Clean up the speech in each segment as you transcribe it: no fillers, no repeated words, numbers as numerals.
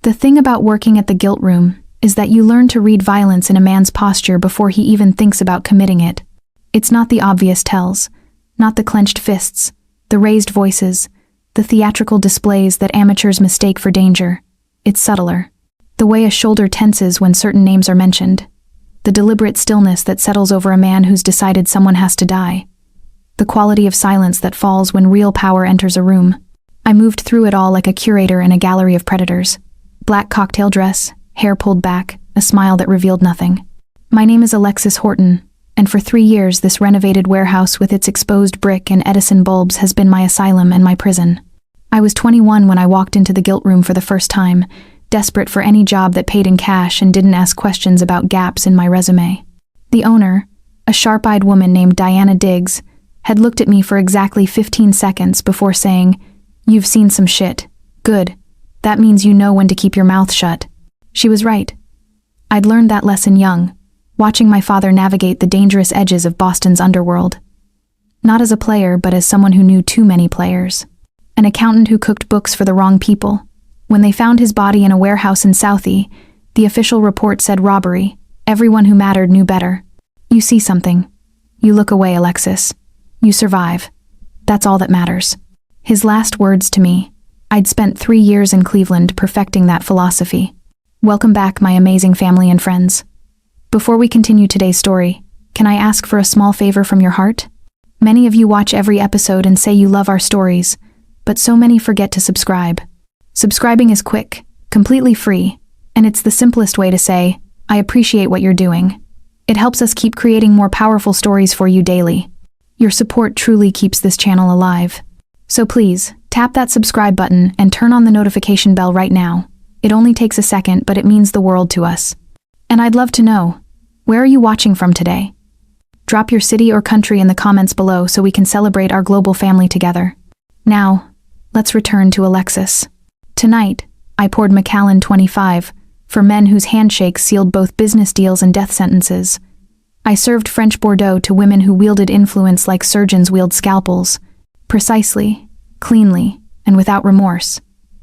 The thing about working at the guilt room is that you learn to read violence in a man's posture before he even thinks about committing it. It's not the obvious tells, not the clenched fists, the raised voices, the theatrical displays that amateurs mistake for danger. It's subtler. The way a shoulder tenses when certain names are mentioned. The deliberate stillness that settles over a man who's decided someone has to die. The quality of silence that falls when real power enters a room. I moved through it all like a curator in a gallery of predators. Black cocktail dress, hair pulled back, a smile that revealed nothing. My name is Alexis Horton, and for 3 years this renovated warehouse with its exposed brick and Edison bulbs has been my asylum and my prison. I was 21 when I walked into the guilt room for the first time, desperate for any job that paid in cash and didn't ask questions about gaps in my resume. The owner, a sharp-eyed woman named Diana Diggs, had looked at me for exactly 15 seconds before saying, "You've seen some shit. Good. That means you know when to keep your mouth shut." She was right. I'd learned that lesson young, watching my father navigate the dangerous edges of Boston's underworld. Not as a player, but as someone who knew too many players. An accountant who cooked books for the wrong people. When they found his body in a warehouse in Southie, the official report said robbery. Everyone who mattered knew better. You see something. You look away, Alexis. You survive. That's all that matters. His last words to me. I'd spent 3 years in Cleveland perfecting that philosophy. Welcome back, my amazing family and friends. Before we continue today's story, can I ask for a small favor from your heart? Many of you watch every episode and say you love our stories, but so many forget to subscribe. Subscribing is quick, completely free, and it's the simplest way to say, I appreciate what you're doing. It helps us keep creating more powerful stories for you daily. Your support truly keeps this channel alive. So please, tap that subscribe button and turn on the notification bell right now. It only takes a second, but it means the world to us. And I'd love to know, where are you watching from today? Drop your city or country in the comments below so we can celebrate our global family together. Now, let's return to Alexis. Tonight, I poured Macallan 25 for men whose handshakes sealed both business deals and death sentences. I served French Bordeaux to women who wielded influence like surgeons wield scalpels. Precisely, cleanly, and without remorse.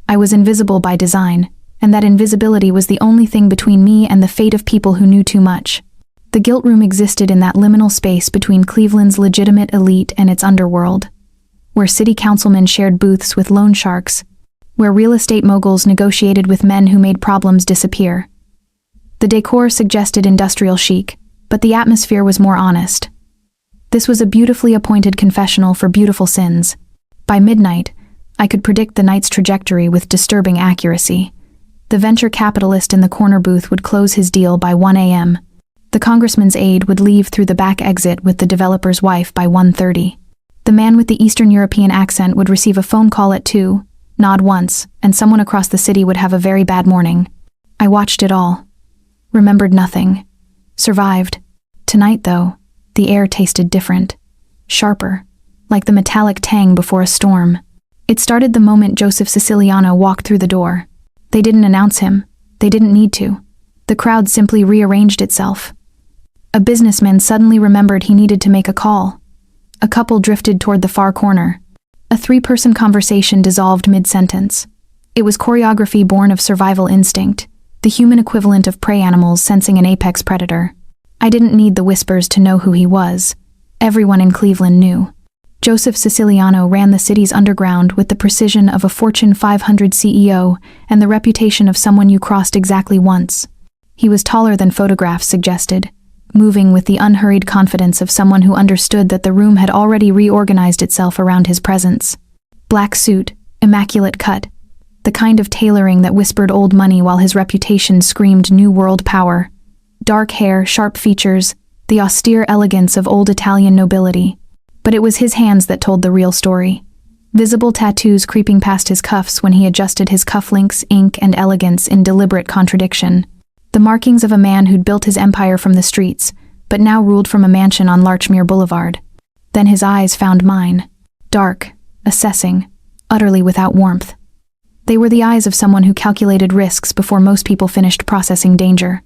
I was invisible by design, and that invisibility was the only thing between me and the fate of people who knew too much. The guilt room existed in that liminal space between Cleveland's legitimate elite and its underworld, where city councilmen shared booths with loan sharks, where real estate moguls negotiated with men who made problems disappear. The decor suggested industrial chic, but the atmosphere was more honest. This was a beautifully appointed confessional for beautiful sins. By midnight, I could predict the night's trajectory with disturbing accuracy. The venture capitalist in the corner booth would close his deal by 1 a.m. The congressman's aide would leave through the back exit with the developer's wife by 1:30. The man with the Eastern European accent would receive a phone call at 2, nod once, and someone across the city would have a very bad morning. I watched it all. Remembered nothing. Survived. Tonight, though, the air tasted different. Sharper. Like the metallic tang before a storm. It started the moment Joseph Siciliano walked through the door. They didn't announce him. They didn't need to. The crowd simply rearranged itself. A businessman suddenly remembered he needed to make a call. A couple drifted toward the far corner. A 3-person conversation dissolved mid-sentence. It was choreography born of survival instinct, the human equivalent of prey animals sensing an apex predator. I didn't need the whispers to know who he was. Everyone in Cleveland knew. Joseph Siciliano ran the city's underground with the precision of a Fortune 500 CEO and the reputation of someone you crossed exactly once. He was taller than photographs suggested, moving with the unhurried confidence of someone who understood that the room had already reorganized itself around his presence. Black suit, immaculate cut, the kind of tailoring that whispered old money while his reputation screamed new world power. Dark hair, sharp features, the austere elegance of old Italian nobility. But it was his hands that told the real story. Visible tattoos creeping past his cuffs when he adjusted his cufflinks, ink, and elegance in deliberate contradiction. The markings of a man who'd built his empire from the streets, but now ruled from a mansion on Larchmere Boulevard. Then his eyes found mine. Dark, assessing, utterly without warmth. They were the eyes of someone who calculated risks before most people finished processing danger.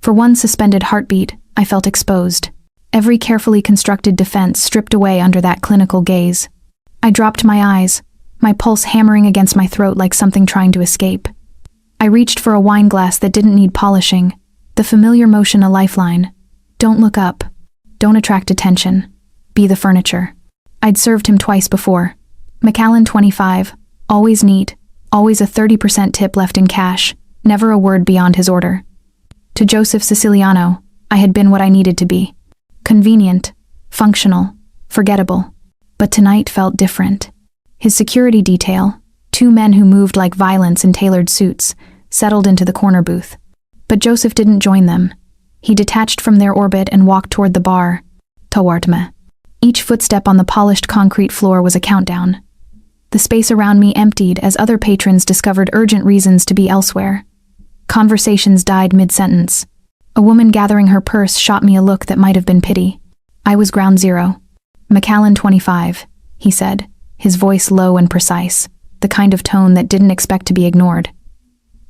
For one suspended heartbeat, I felt exposed. Every carefully constructed defense stripped away under that clinical gaze. I dropped my eyes, my pulse hammering against my throat like something trying to escape. I reached for a wine glass that didn't need polishing, the familiar motion a lifeline. Don't look up. Don't attract attention. Be the furniture. I'd served him twice before. Macallan 25, always neat, always a 30% tip left in cash, never a word beyond his order. To Joseph Siciliano, I had been what I needed to be. Convenient, functional, forgettable. But tonight felt different. His security detail, 2 men who moved like violence in tailored suits, settled into the corner booth. But Joseph didn't join them. He detached from their orbit and walked toward the bar. Toward me. Each footstep on the polished concrete floor was a countdown. The space around me emptied as other patrons discovered urgent reasons to be elsewhere. Conversations died mid-sentence. A woman gathering her purse shot me a look that might have been pity. I was ground zero. Macallan 25, he said, his voice low and precise, the kind of tone that didn't expect to be ignored.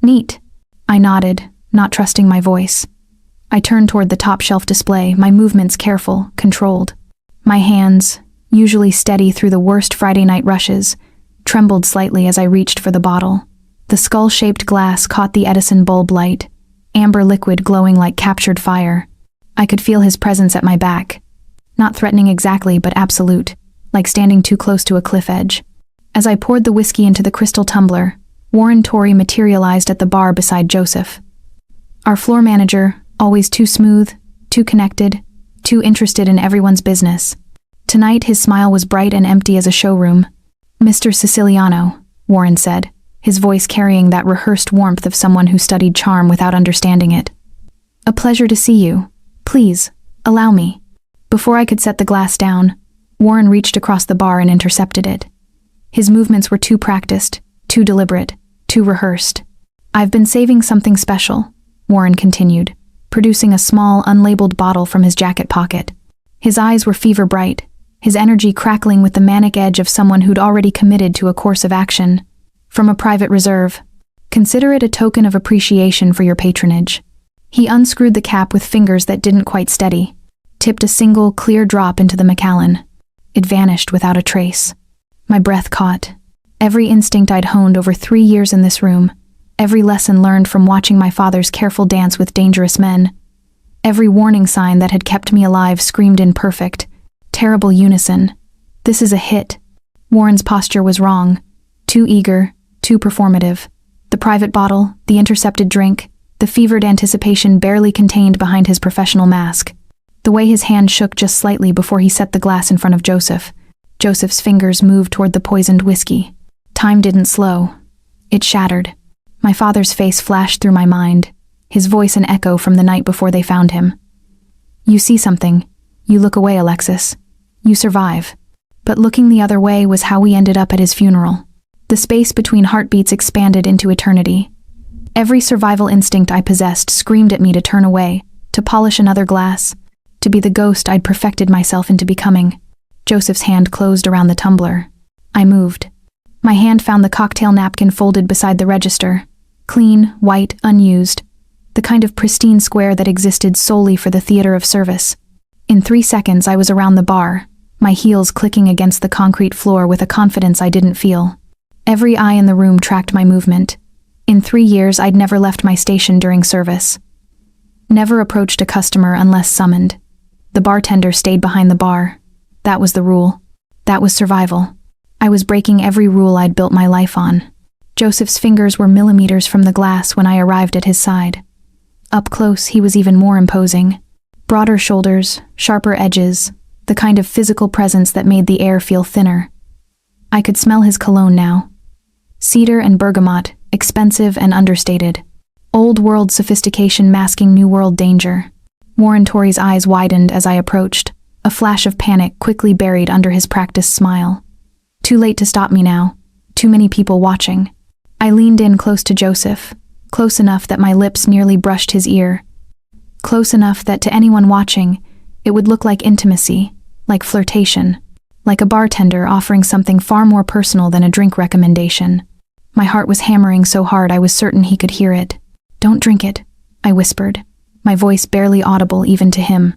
Neat. I nodded, not trusting my voice. I turned toward the top shelf display, my movements careful, controlled. My hands, usually steady through the worst Friday night rushes, trembled slightly as I reached for the bottle. The skull-shaped glass caught the Edison bulb light, amber liquid glowing like captured fire. I could feel his presence at my back. Not threatening exactly, but absolute, like standing too close to a cliff edge. As I poured the whiskey into the crystal tumbler, Warren Torrey materialized at the bar beside Joseph. Our floor manager, always too smooth, too connected, too interested in everyone's business. Tonight his smile was bright and empty as a showroom. Mr. Siciliano, Warren said, his voice carrying that rehearsed warmth of someone who studied charm without understanding it. A pleasure to see you. Please, allow me. Before I could set the glass down, Warren reached across the bar and intercepted it. His movements were too practiced, too deliberate, too rehearsed. I've been saving something special, Warren continued, producing a small, unlabeled bottle from his jacket pocket. His eyes were fever bright, his energy crackling with the manic edge of someone who'd already committed to a course of action. From a private reserve. Consider it a token of appreciation for your patronage. He unscrewed the cap with fingers that didn't quite steady, tipped a single, clear drop into the Macallan. It vanished without a trace. My breath caught. Every instinct I'd honed over 3 years in this room, every lesson learned from watching my father's careful dance with dangerous men, every warning sign that had kept me alive screamed in perfect, terrible unison. This is a hit. Warren's posture was wrong. Too eager, too performative. The private bottle, the intercepted drink, the fevered anticipation barely contained behind his professional mask. The way his hand shook just slightly before he set the glass in front of Joseph. Joseph's fingers moved toward the poisoned whiskey. Time didn't slow. It shattered. My father's face flashed through my mind, his voice an echo from the night before they found him. You see something. You look away, Alexis. You survive. But looking the other way was how we ended up at his funeral. The space between heartbeats expanded into eternity. Every survival instinct I possessed screamed at me to turn away, to polish another glass, to be the ghost I'd perfected myself into becoming. Joseph's hand closed around the tumbler. I moved. My hand found the cocktail napkin folded beside the register. Clean, white, unused. The kind of pristine square that existed solely for the theater of service. In 3 seconds I was around the bar, my heels clicking against the concrete floor with a confidence I didn't feel. Every eye in the room tracked my movement. In 3 years I'd never left my station during service. Never approached a customer unless summoned. The bartender stayed behind the bar. That was the rule. That was survival. I was breaking every rule I'd built my life on. Joseph's fingers were millimeters from the glass when I arrived at his side. Up close, he was even more imposing. Broader shoulders, sharper edges, the kind of physical presence that made the air feel thinner. I could smell his cologne now. Cedar and bergamot, expensive and understated. Old-world sophistication masking new-world danger. Warren Torrey's eyes widened as I approached, a flash of panic quickly buried under his practiced smile. Too late to stop me now. Too many people watching. I leaned in close to Joseph, close enough that my lips nearly brushed his ear. Close enough that to anyone watching, it would look like intimacy, like flirtation, like a bartender offering something far more personal than a drink recommendation. My heart was hammering so hard I was certain he could hear it. Don't drink it, I whispered, my voice barely audible even to him.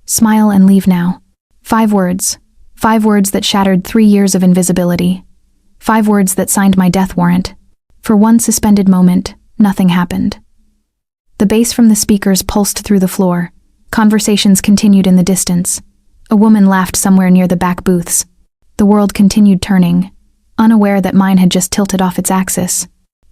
Smile and leave now. 5 words. 5 words that shattered 3 years of invisibility. 5 words that signed my death warrant. For one suspended moment, Nothing happened. The bass from the speakers pulsed through the floor. Conversations continued in the distance. A woman laughed somewhere near the back booths. The world continued turning, unaware that mine had just tilted off its axis.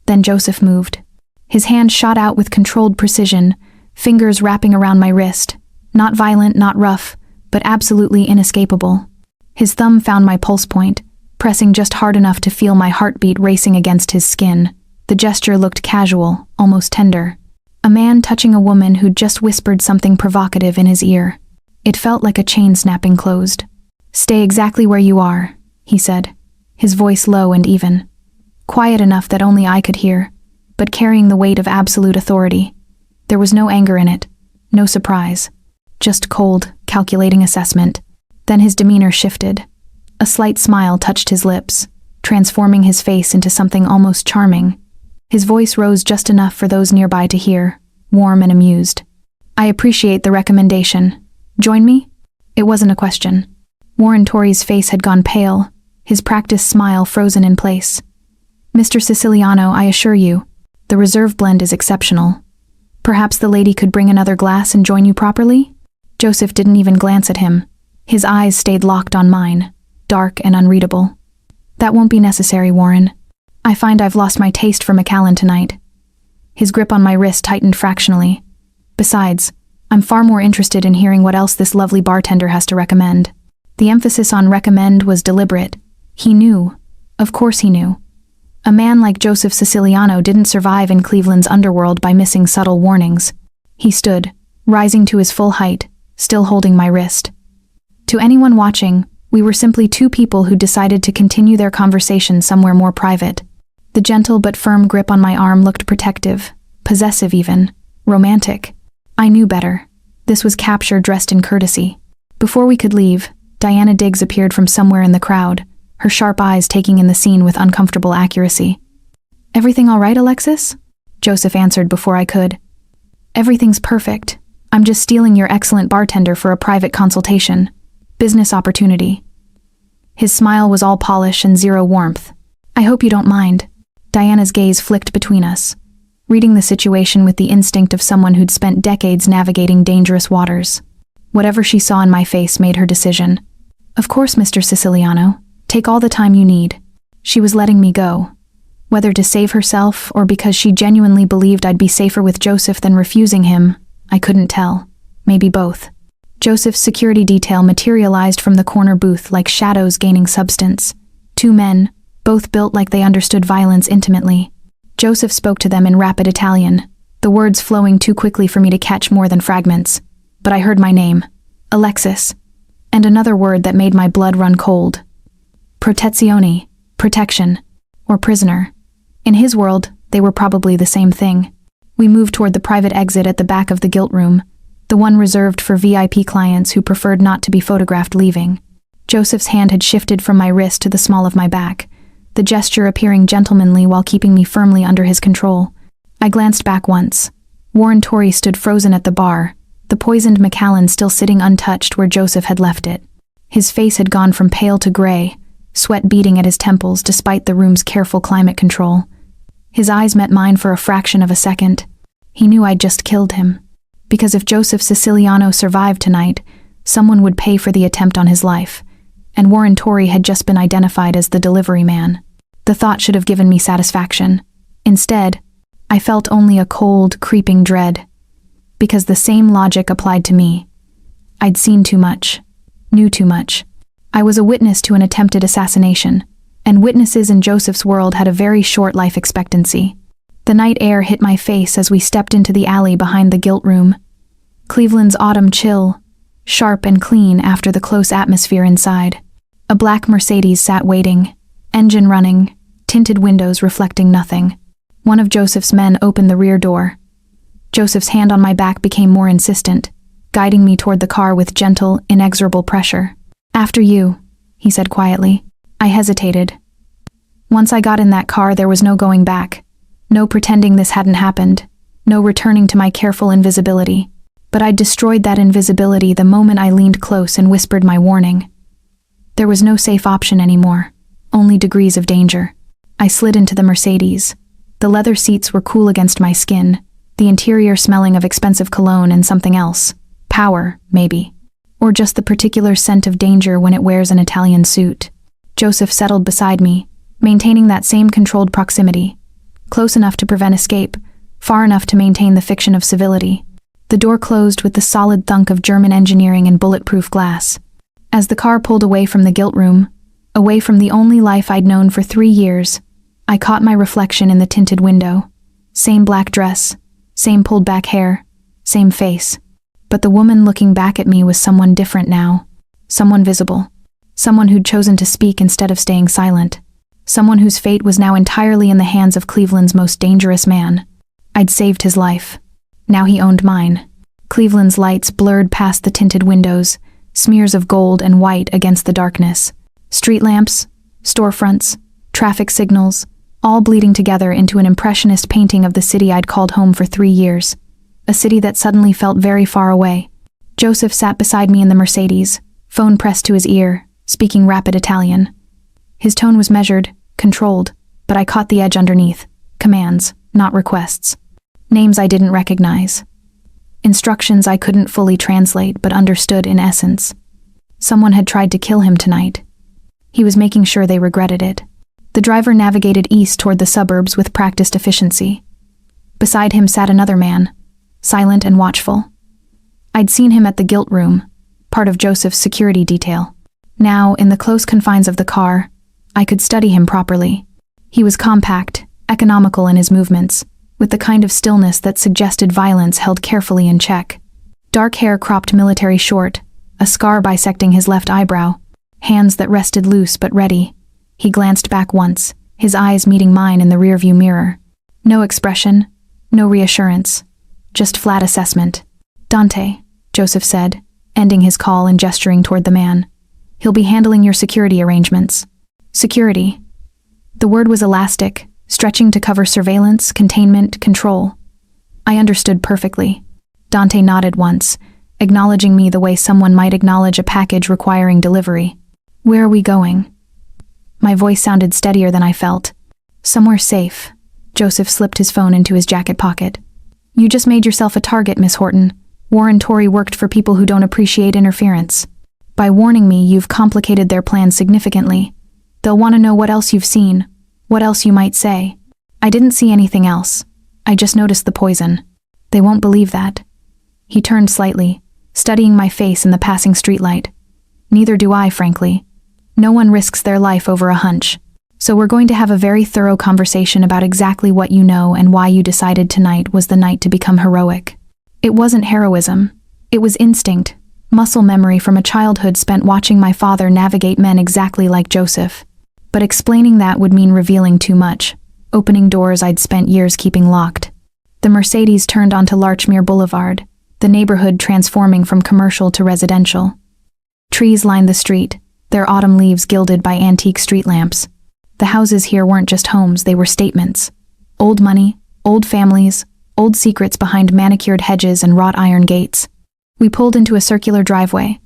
Then Joseph moved. His hand shot out with controlled precision, fingers wrapping around my wrist. Not violent, not rough, but absolutely inescapable. His thumb found my pulse point, pressing just hard enough to feel my heartbeat racing against his skin. The gesture looked casual, almost tender. A man touching a woman who'd just whispered something provocative in his ear. It felt like a chain snapping closed. "Stay exactly where you are," he said, his voice low and even. Quiet enough that only I could hear, but carrying the weight of absolute authority. There was no anger in it, no surprise, just cold, calculating assessment. Then his demeanor shifted. A slight smile touched his lips, transforming his face into something almost charming. His voice rose just enough for those nearby to hear, warm and amused. "I appreciate the recommendation. Join me?" It wasn't a question. Warren Torrey's face had gone pale, his practiced smile frozen in place. "Mr. Siciliano, I assure you, the reserve blend is exceptional. Perhaps the lady could bring another glass and join you properly?" Joseph didn't even glance at him. His eyes stayed locked on mine, dark and unreadable. "That won't be necessary, Warren. I find I've lost my taste for Macallan tonight." His grip on my wrist tightened fractionally. "Besides, I'm far more interested in hearing what else this lovely bartender has to recommend." The emphasis on recommend was deliberate. He knew. Of course he knew. A man like Joseph Siciliano didn't survive in Cleveland's underworld by missing subtle warnings. He stood, rising to his full height, still holding my wrist. To anyone watching, we were simply two people who decided to continue their conversation somewhere more private. The gentle but firm grip on my arm looked protective, possessive even, romantic. I knew better. This was capture dressed in courtesy. Before we could leave, Diana Diggs appeared from somewhere in the crowd, her sharp eyes taking in the scene with uncomfortable accuracy. "Everything all right, Alexis?" Joseph answered before I could. "Everything's perfect. I'm just stealing your excellent bartender for a private consultation. Business opportunity." His smile was all polish and zero warmth. "I hope you don't mind." Diana's gaze flicked between us, reading the situation with the instinct of someone who'd spent decades navigating dangerous waters. Whatever she saw in my face made her decision. "Of course, Mr. Siciliano. Take all the time you need." She was letting me go. Whether to save herself or because she genuinely believed I'd be safer with Joseph than refusing him, I couldn't tell. Maybe both. Joseph's security detail materialized from the corner booth like shadows gaining substance. Two men, both built like they understood violence intimately. Joseph spoke to them in rapid Italian, the words flowing too quickly for me to catch more than fragments. But I heard my name, Alexis, and another word that made my blood run cold. Protezione, protection, or prisoner. In his world, they were probably the same thing. We moved toward the private exit at the back of the gilt room, the one reserved for VIP clients who preferred not to be photographed leaving. Joseph's hand had shifted from my wrist to the small of my back, the gesture appearing gentlemanly while keeping me firmly under his control. I glanced back once. Warren Torrey stood frozen at the bar, the poisoned Macallan still sitting untouched where Joseph had left it. His face had gone from pale to gray, sweat beading at his temples despite the room's careful climate control. His eyes met mine for a fraction of a second. He knew I'd just killed him. Because if Joseph Siciliano survived tonight, someone would pay for the attempt on his life, and Warren Torrey had just been identified as the delivery man. The thought should have given me satisfaction. Instead, I felt only a cold, creeping dread. Because the same logic applied to me. I'd seen too much, knew too much. I was a witness to an attempted assassination, and witnesses in Joseph's world had a very short life expectancy. The night air hit my face as we stepped into the alley behind the gilt room. Cleveland's autumn chill, sharp and clean after the close atmosphere inside. A black Mercedes sat waiting, engine running, tinted windows reflecting nothing. One of Joseph's men opened the rear door. Joseph's hand on my back became more insistent, guiding me toward the car with gentle, inexorable pressure. "After you," he said quietly. I hesitated. Once I got in that car, there was no going back. No pretending this hadn't happened. No returning to my careful invisibility. But I'd destroyed that invisibility the moment I leaned close and whispered my warning. There was no safe option anymore, only degrees of danger. I slid into the Mercedes. The leather seats were cool against my skin, the interior smelling of expensive cologne and something else. Power, maybe. Or just the particular scent of danger when it wears an Italian suit. Joseph settled beside me, maintaining that same controlled proximity. Close enough to prevent escape, far enough to maintain the fiction of civility. The door closed with the solid thunk of German engineering and bulletproof glass. As the car pulled away from the guilt room, away from the only life I'd known for 3 years, I caught my reflection in the tinted window. Same black dress, same pulled back hair, same face. But the woman looking back at me was someone different now. Someone visible. Someone who'd chosen to speak instead of staying silent. Someone whose fate was now entirely in the hands of Cleveland's most dangerous man. I'd saved his life. Now he owned mine. Cleveland's lights blurred past the tinted windows, smears of gold and white against the darkness. Street lamps, storefronts, traffic signals, all bleeding together into an impressionist painting of the city I'd called home for 3 years. A city that suddenly felt very far away. Joseph sat beside me in the Mercedes, phone pressed to his ear, speaking rapid Italian. His tone was measured, controlled, but I caught the edge underneath. Commands, not requests. Names I didn't recognize. Instructions I couldn't fully translate but understood in essence. Someone had tried to kill him tonight. He was making sure they regretted it. The driver navigated east toward the suburbs with practiced efficiency. Beside him sat another man, silent and watchful. I'd seen him at the guilt room, part of Joseph's security detail. Now, in the close confines of the car, I could study him properly. He was compact, economical in his movements, with the kind of stillness that suggested violence held carefully in check. Dark hair cropped military short, a scar bisecting his left eyebrow, hands that rested loose but ready. He glanced back once, his eyes meeting mine in the rearview mirror. No expression, no reassurance, just flat assessment. "Dante," Joseph said, ending his call and gesturing toward the man. "He'll be handling your security arrangements." Security. The word was elastic, stretching to cover surveillance, containment, control. I understood perfectly. Dante nodded once, acknowledging me the way someone might acknowledge a package requiring delivery. "Where are we going?" My voice sounded steadier than I felt. "Somewhere safe." Joseph slipped his phone into his jacket pocket. "You just made yourself a target, Miss Horton. Warren Torrey worked for people who don't appreciate interference. By warning me, you've complicated their plans significantly. They'll want to know what else you've seen, what else you might say." "I didn't see anything else. I just noticed the poison." "They won't believe that." He turned slightly, studying my face in the passing streetlight. "Neither do I, frankly. No one risks their life over a hunch. So we're going to have a very thorough conversation about exactly what you know and why you decided tonight was the night to become heroic." It wasn't heroism. It was instinct, muscle memory from a childhood spent watching my father navigate men exactly like Joseph. But explaining that would mean revealing too much, opening doors I'd spent years keeping locked. The Mercedes turned onto Larchmere Boulevard, the neighborhood transforming from commercial to residential. Trees lined the street, their autumn leaves gilded by antique street lamps. The houses here weren't just homes, they were statements. Old money, old families, old secrets behind manicured hedges and wrought iron gates. We pulled into a circular driveway.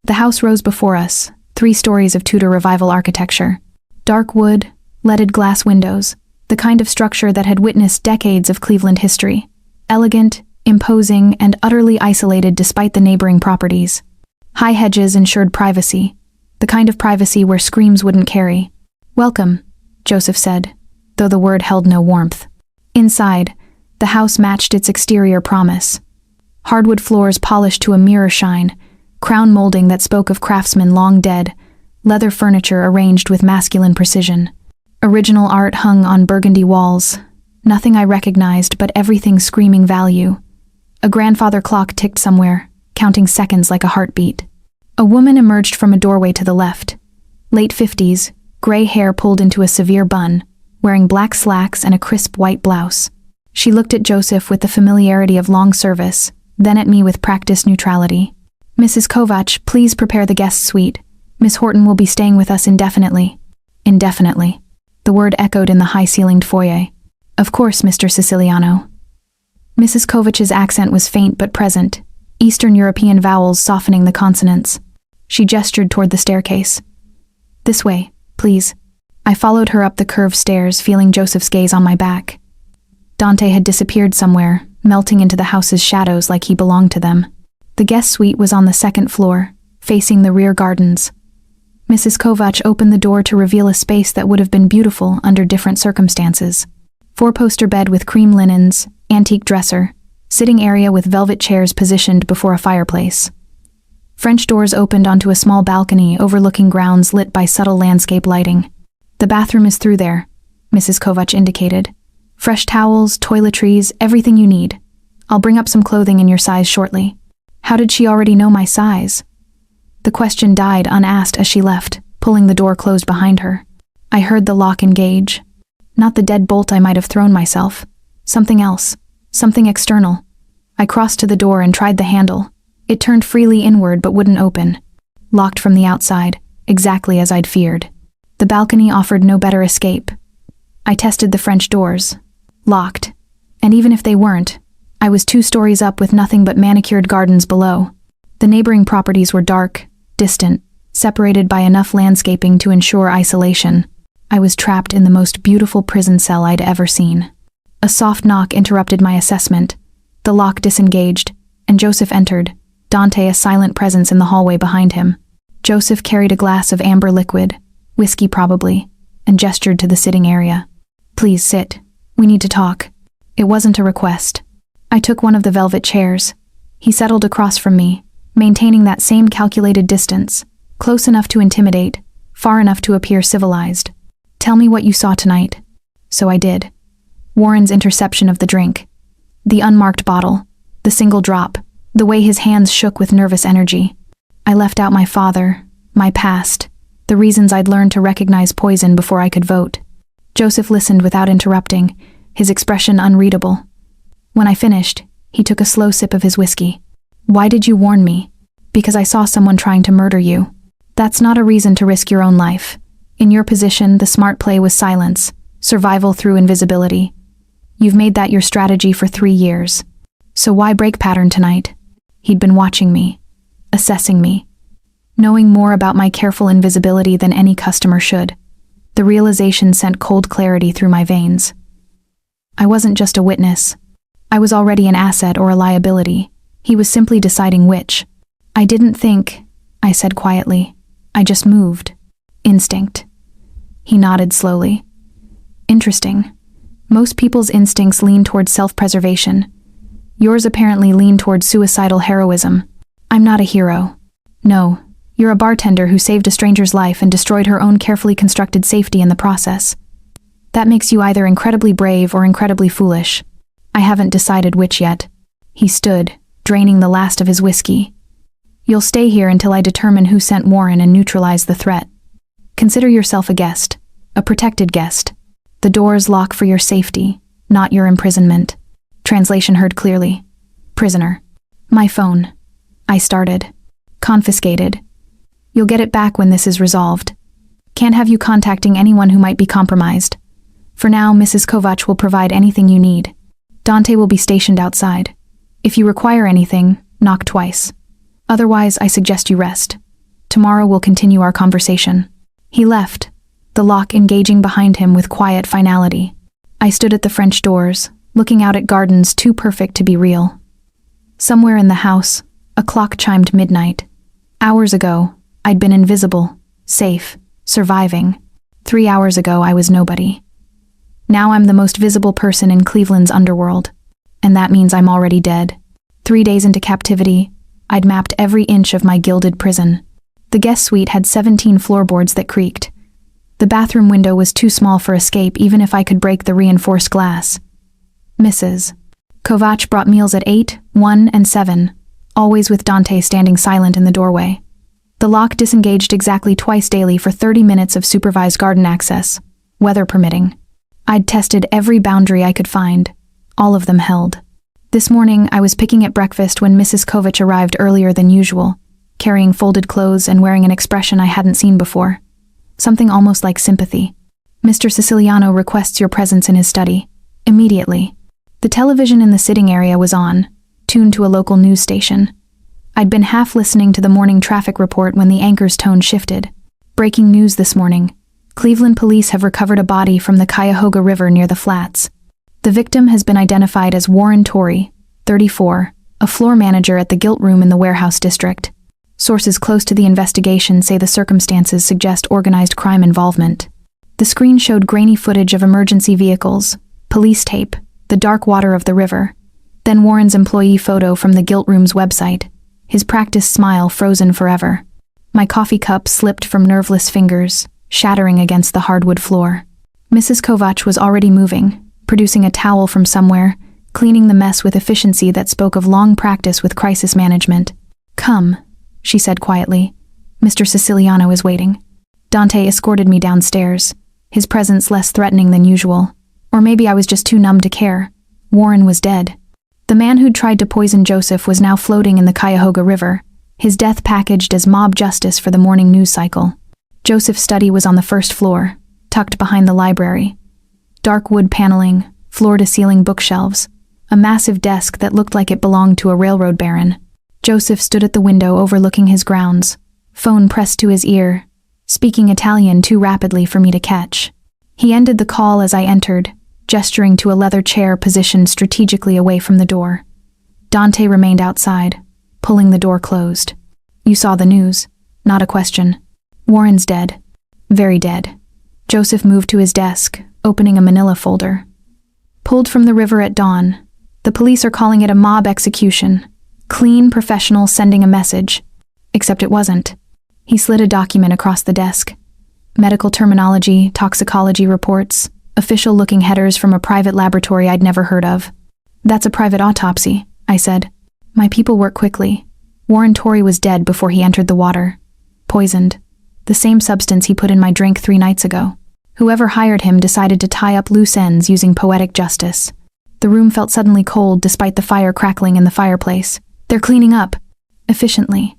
The house rose before us, 3 stories of Tudor Revival architecture. Dark wood, leaded glass windows, the kind of structure that had witnessed decades of Cleveland history. Elegant, imposing, and utterly isolated despite the neighboring properties. High hedges ensured privacy, the kind of privacy where screams wouldn't carry. "Welcome," Joseph said, though the word held no warmth. Inside, the house matched its exterior promise. Hardwood floors polished to a mirror shine, crown molding that spoke of craftsmen long dead, leather furniture arranged with masculine precision. Original art hung on burgundy walls, nothing I recognized but everything screaming value. A grandfather clock ticked somewhere, counting seconds like a heartbeat. A woman emerged from a doorway to the left. Late 50s, gray hair pulled into a severe bun, wearing black slacks and a crisp white blouse. She looked at Joseph with the familiarity of long service, then at me with practiced neutrality. "Mrs. Kovach, please prepare the guest suite. Miss Horton will be staying with us indefinitely." Indefinitely. The word echoed in the high-ceilinged foyer. "Of course, Mr. Siciliano." Mrs. Kovach's accent was faint but present, Eastern European vowels softening the consonants. She gestured toward the staircase. "This way, please." I followed her up the curved stairs, feeling Joseph's gaze on my back. Dante had disappeared somewhere, melting into the house's shadows like he belonged to them. The guest suite was on the second floor, facing the rear gardens. Mrs. Kovac opened the door to reveal a space that would have been beautiful under different circumstances. Four-poster bed with cream linens, antique dresser, sitting area with velvet chairs positioned before a fireplace. French doors opened onto a small balcony overlooking grounds lit by subtle landscape lighting. "The bathroom is through there," Mrs. Kovac indicated. "Fresh towels, toiletries, everything you need. I'll bring up some clothing in your size shortly." How did she already know my size? The question died unasked as she left, pulling the door closed behind her. I heard the lock engage. Not the dead bolt I might have thrown myself. Something else. Something external. I crossed to the door and tried the handle. It turned freely inward but wouldn't open. Locked from the outside, exactly as I'd feared. The balcony offered no better escape. I tested the French doors. Locked. And even if they weren't, I was 2 stories up with nothing but manicured gardens below. The neighboring properties were dark, distant, separated by enough landscaping to ensure isolation. I was trapped in the most beautiful prison cell I'd ever seen. A soft knock interrupted my assessment. The lock disengaged, and Joseph entered, Dante a silent presence in the hallway behind him. Joseph carried a glass of amber liquid, whiskey probably, and gestured to the sitting area. "Please sit. We need to talk." It wasn't a request. I took one of the velvet chairs. He settled across from me, maintaining that same calculated distance, close enough to intimidate, far enough to appear civilized. "Tell me what you saw tonight." So I did. Warren's interception of the drink. The unmarked bottle. The single drop. The way his hands shook with nervous energy. I left out my father, my past, the reasons I'd learned to recognize poison before I could vote. Joseph listened without interrupting, his expression unreadable. When I finished, he took a slow sip of his whiskey. "Why did you warn me?" "Because I saw someone trying to murder you. That's not a reason to risk your own life. In your position, the smart play was silence, survival through invisibility. You've made that your strategy for 3 years. So why break pattern tonight?" He'd been watching me, assessing me, knowing more about my careful invisibility than any customer should. The realization sent cold clarity through my veins. I wasn't just a witness. I was already an asset or a liability. He was simply deciding which. "I didn't think," I said quietly. "I just moved. Instinct." He nodded slowly. "Interesting. Most people's instincts lean towards self-preservation. Yours apparently lean towards suicidal heroism. I'm not a hero. No, you're a bartender who saved a stranger's life and destroyed her own carefully constructed safety in the process. That makes you either incredibly brave or incredibly foolish. I haven't decided which yet." He stood, draining the last of his whiskey. "You'll stay here until I determine who sent Warren and neutralize the threat. Consider yourself a guest, a protected guest. The doors lock for your safety, not your imprisonment." Translation heard clearly. "Prisoner." "My phone." I started. "Confiscated. You'll get it back when this is resolved. Can't have you contacting anyone who might be compromised. For now, Mrs. Kovac will provide anything you need. Dante will be stationed outside. If you require anything, knock twice. Otherwise, I suggest you rest. Tomorrow we'll continue our conversation." He left, the lock engaging behind him with quiet finality. I stood at the French doors, looking out at gardens too perfect to be real. Somewhere in the house, a clock chimed midnight. Hours ago, I'd been invisible, safe, surviving. 3 hours ago, I was nobody. Now I'm the most visible person in Cleveland's underworld, and that means I'm already dead. 3 days into captivity, I'd mapped every inch of my gilded prison. The guest suite had 17 floorboards that creaked. The bathroom window was too small for escape even if I could break the reinforced glass. Mrs. Kovac brought meals at 8, 1, and 7, always with Dante standing silent in the doorway. The lock disengaged exactly twice daily for 30 minutes of supervised garden access, weather permitting. I'd tested every boundary I could find. All of them held. This morning, I was picking at breakfast when Mrs. Kovac arrived earlier than usual, carrying folded clothes and wearing an expression I hadn't seen before. Something almost like sympathy. "Mr. Siciliano requests your presence in his study. Immediately." The television in the sitting area was on, tuned to a local news station. I'd been half listening to the morning traffic report when the anchor's tone shifted. "Breaking news this morning. Cleveland police have recovered a body from the Cuyahoga River near the flats." The victim has been identified as Warren Torrey, 34, a floor manager at the Gilt Room in the Warehouse District. Sources close to the investigation say the circumstances suggest organized crime involvement. The screen showed grainy footage of emergency vehicles, police tape, the dark water of the river, then Warren's employee photo from the Gilt Room's website, his practiced smile frozen forever. My coffee cup slipped from nerveless fingers, shattering against the hardwood floor. Mrs. Kovac was already moving, producing a towel from somewhere, cleaning the mess with efficiency that spoke of long practice with crisis management. "Come," she said quietly. "Mr. Siciliano is waiting." Dante escorted me downstairs, his presence less threatening than usual. Or maybe I was just too numb to care. Warren was dead. The man who'd tried to poison Joseph was now floating in the Cuyahoga River, his death packaged as mob justice for the morning news cycle. Joseph's study was on the first floor, tucked behind the library. Dark wood paneling, floor-to-ceiling bookshelves, a massive desk that looked like it belonged to a railroad baron. Joseph stood at the window overlooking his grounds, phone pressed to his ear, speaking Italian too rapidly for me to catch. He ended the call as I entered, gesturing to a leather chair positioned strategically away from the door. Dante remained outside, pulling the door closed. "You saw the news." Not a question. "Warren's dead. Very dead." Joseph moved to his desk, opening a manila folder. "Pulled from the river at dawn. The police are calling it a mob execution. Clean, professional, sending a message." Except it wasn't. He slid a document across the desk. Medical terminology, toxicology reports, official-looking headers from a private laboratory I'd never heard of. "That's a private autopsy," I said. "My people work quickly. Warren Torrey was dead before he entered the water. Poisoned. The same substance he put in my drink 3 nights ago. Whoever hired him decided to tie up loose ends using poetic justice." The room felt suddenly cold despite the fire crackling in the fireplace. "They're cleaning up." "Efficiently."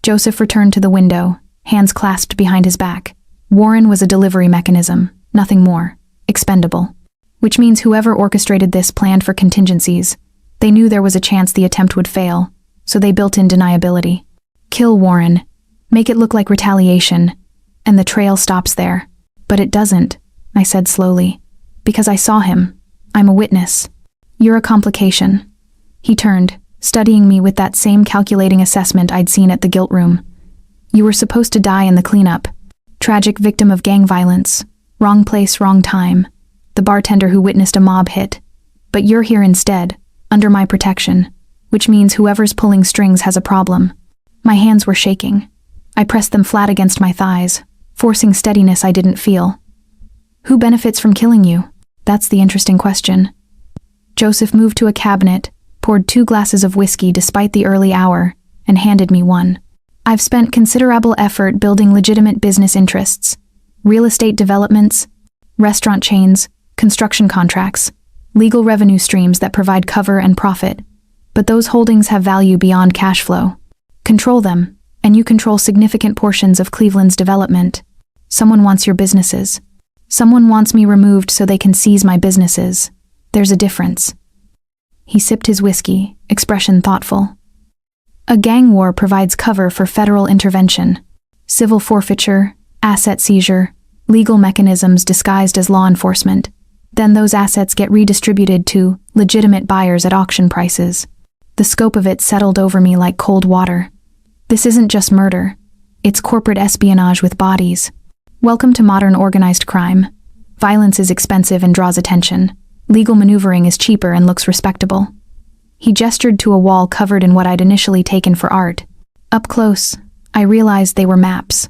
Joseph returned to the window, hands clasped behind his back. Warren was a delivery mechanism, nothing more. Expendable. Which means whoever orchestrated this planned for contingencies. They knew there was a chance the attempt would fail, so they built in deniability. Kill Warren. Make it look like retaliation, and the trail stops there. "But it doesn't," I said slowly. "Because I saw him. I'm a witness. You're a complication." He turned, studying me with that same calculating assessment I'd seen at the Gilt Room. "You were supposed to die in the cleanup. Tragic victim of gang violence. Wrong place, wrong time. The bartender who witnessed a mob hit. But you're here instead, under my protection, which means whoever's pulling strings has a problem." My hands were shaking. I pressed them flat against my thighs, forcing steadiness I didn't feel. "Who benefits from killing you?" That's the interesting question. Joseph moved to a cabinet, poured 2 glasses of whiskey despite the early hour, and handed me one. "I've spent considerable effort building legitimate business interests. Real estate developments, restaurant chains, construction contracts, legal revenue streams that provide cover and profit. But those holdings have value beyond cash flow. Control them, and you control significant portions of Cleveland's development. Someone wants your businesses. Someone wants me removed so they can seize my businesses. There's a difference." He sipped his whiskey, expression thoughtful. "A gang war provides cover for federal intervention. Civil forfeiture, asset seizure, legal mechanisms disguised as law enforcement. Then those assets get redistributed to legitimate buyers at auction prices." The scope of it settled over me like cold water. This isn't just murder. It's corporate espionage with bodies. Welcome to modern organized crime. Violence is expensive and draws attention. Legal maneuvering is cheaper and looks respectable. He gestured to a wall covered in what I'd initially taken for art. Up close, I realized they were maps.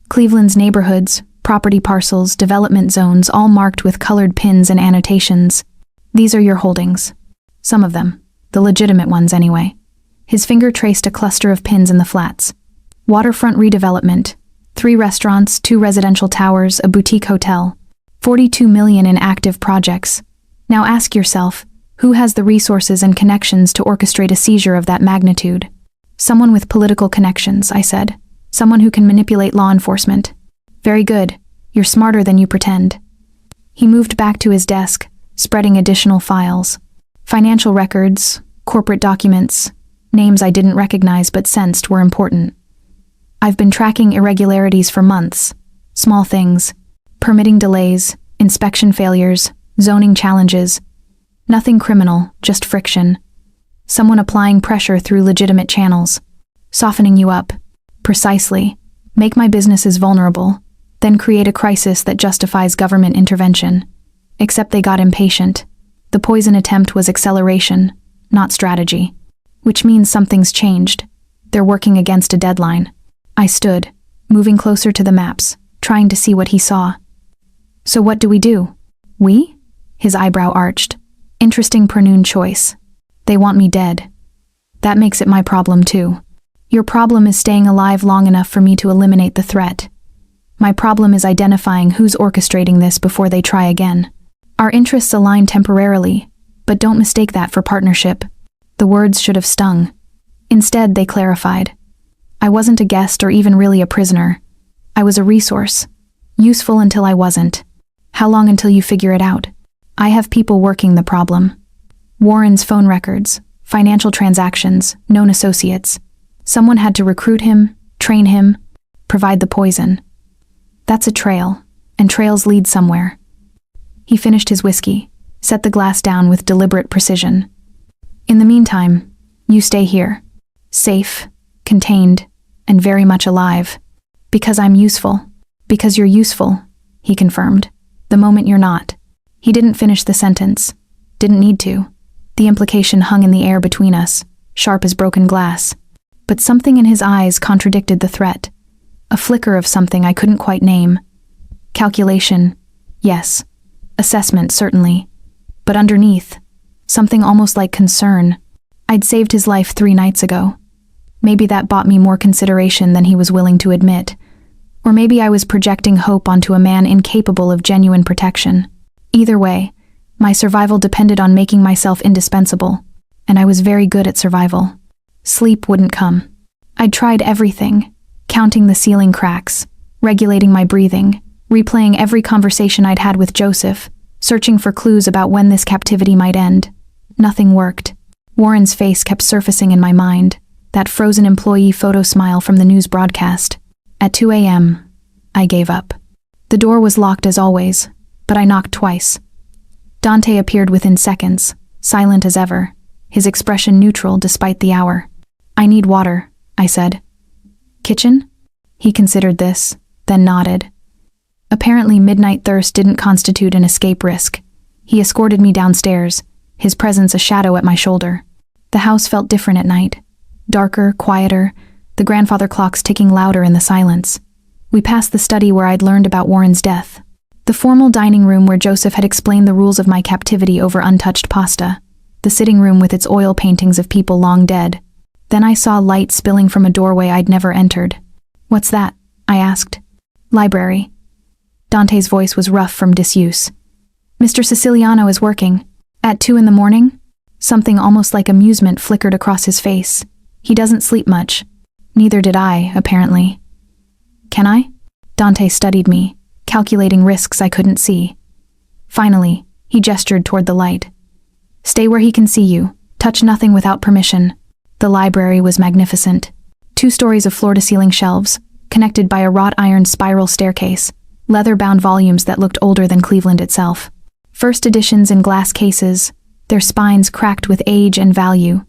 Cleveland's neighborhoods, property parcels, development zones, all marked with colored pins and annotations. "These are your holdings. Some of them. The legitimate ones, anyway." His finger traced a cluster of pins in the flats. Waterfront redevelopment. 3 restaurants, 2 residential towers, a boutique hotel. 42 million in active projects. Now ask yourself, who has the resources and connections to orchestrate a seizure of that magnitude? "Someone with political connections," I said. "Someone who can manipulate law enforcement." "Very good. You're smarter than you pretend." He moved back to his desk, spreading additional files. Financial records, corporate documents, names I didn't recognize but sensed were important. "I've been tracking irregularities for months. Small things. Permitting delays, inspection failures, zoning challenges. Nothing criminal, just friction. Someone applying pressure through legitimate channels. Softening you up. Precisely. Make my businesses vulnerable, then create a crisis that justifies government intervention. Except they got impatient. The poison attempt was acceleration, not strategy. Which means something's changed. They're working against a deadline. I stood, moving closer to the maps, trying to see what he saw. So what do we do? We? His eyebrow arched. Interesting pronoun choice. They want me dead. That makes it my problem too. Your problem is staying alive long enough for me to eliminate the threat. My problem is identifying who's orchestrating this before they try again. Our interests align temporarily, but don't mistake that for partnership. The words should have stung. Instead, they clarified. I wasn't a guest or even really a prisoner. I was a resource. Useful until I wasn't. How long until you figure it out? I have people working the problem. Warren's phone records, financial transactions, known associates. Someone had to recruit him, train him, provide the poison. That's a trail, and trails lead somewhere. He finished his whiskey, set the glass down with deliberate precision. In the meantime, you stay here. Safe, contained, and very much alive. Because I'm useful. Because you're useful, he confirmed. The moment you're not. He didn't finish the sentence. Didn't need to. The implication hung in the air between us, sharp as broken glass. But something in his eyes contradicted the threat. A flicker of something I couldn't quite name. Calculation, yes. Assessment, certainly. But underneath, something almost like concern. I'd saved his life 3 nights ago. Maybe that bought me more consideration than he was willing to admit. Or maybe I was projecting hope onto a man incapable of genuine protection. Either way, my survival depended on making myself indispensable, and I was very good at survival. Sleep wouldn't come. I'd tried everything, counting the ceiling cracks, regulating my breathing, replaying every conversation I'd had with Joseph, searching for clues about when this captivity might end. Nothing worked. Warren's face kept surfacing in my mind, that frozen employee photo smile from the news broadcast. At 2 a.m., I gave up. The door was locked as always, but I knocked twice. Dante appeared within seconds, silent as ever, his expression neutral despite the hour. I need water, I said. Kitchen? He considered this, then nodded. Apparently midnight thirst didn't constitute an escape risk. He escorted me downstairs, his presence a shadow at my shoulder. The house felt different at night. Darker, quieter, the grandfather clocks ticking louder in the silence. We passed the study where I'd learned about Warren's death. The formal dining room where Joseph had explained the rules of my captivity over untouched pasta. The sitting room with its oil paintings of people long dead. Then I saw light spilling from a doorway I'd never entered. What's that? I asked. Library. Dante's voice was rough from disuse. Mr. Siciliano is working. At 2 a.m? Something almost like amusement flickered across his face. He doesn't sleep much. Neither did I, apparently. Can I? Dante studied me, calculating risks I couldn't see. Finally, he gestured toward the light. Stay where he can see you. Touch nothing without permission. The library was magnificent. 2 stories of floor-to-ceiling shelves, connected by a wrought iron spiral staircase, leather-bound volumes that looked older than Cleveland itself. First editions in glass cases, their spines cracked with age and value.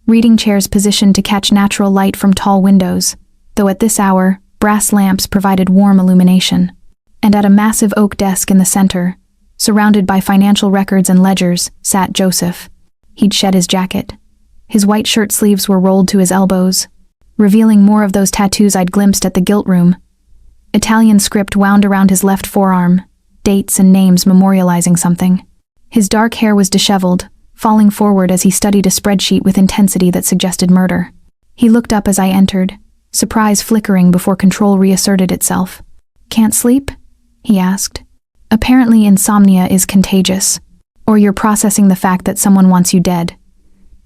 Reading chairs positioned to catch natural light from tall windows, though at this hour, brass lamps provided warm illumination. And at a massive oak desk in the center, surrounded by financial records and ledgers, sat Joseph. He'd shed his jacket. His white shirt sleeves were rolled to his elbows, revealing more of those tattoos I'd glimpsed at the Gilt Room. Italian script wound around his left forearm, dates and names memorializing something. His dark hair was disheveled, falling forward as he studied a spreadsheet with intensity that suggested murder. He looked up as I entered, surprise flickering before control reasserted itself. Can't sleep? He asked. Apparently insomnia is contagious, or you're processing the fact that someone wants you dead.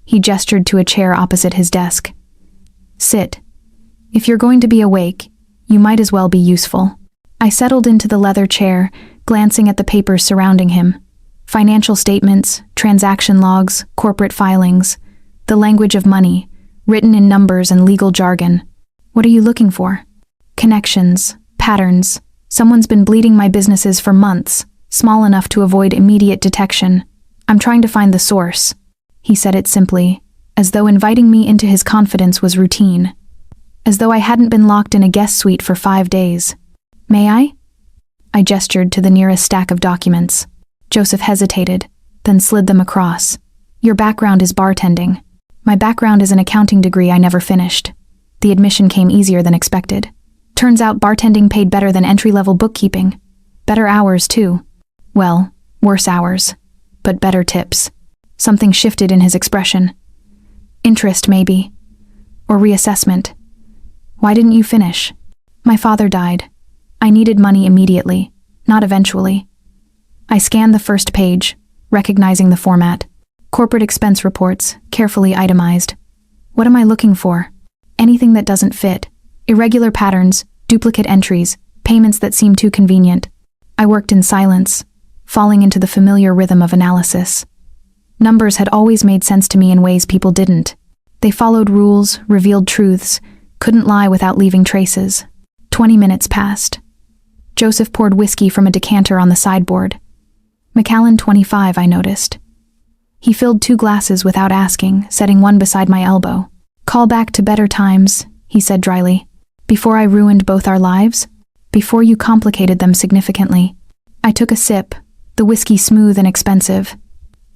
He gestured to a chair opposite his desk. Sit. If you're going to be awake, you might as well be useful. I settled into the leather chair, glancing at the papers surrounding him. Financial statements, transaction logs, corporate filings, the language of money, written in numbers and legal jargon. What are you looking for? Connections, patterns. Someone's been bleeding my businesses for months, small enough to avoid immediate detection, I'm trying to find the source. He said it simply, as though inviting me into his confidence was routine. As though I hadn't been locked in a guest suite for 5 days. May I? I gestured to the nearest stack of documents. Joseph hesitated, then slid them across. Your background is bartending. My background is an accounting degree I never finished. The admission came easier than expected. Turns out bartending paid better than entry-level bookkeeping. Better hours, too. Well, worse hours, but better tips. Something shifted in his expression. Interest, maybe. Or reassessment. Why didn't you finish? My father died. I needed money immediately, not eventually. I scanned the first page, recognizing the format. Corporate expense reports, carefully itemized. What am I looking for? Anything that doesn't fit. Irregular patterns, duplicate entries, payments that seem too convenient. I worked in silence, falling into the familiar rhythm of analysis. Numbers had always made sense to me in ways people didn't. They followed rules, revealed truths, couldn't lie without leaving traces. 20 minutes passed. Joseph poured whiskey from a decanter on the sideboard. Macallan 25, I noticed. He filled 2 glasses without asking, setting one beside my elbow. Call back to better times, he said dryly. Before I ruined both our lives? Before you complicated them significantly. I took a sip, the whiskey smooth and expensive.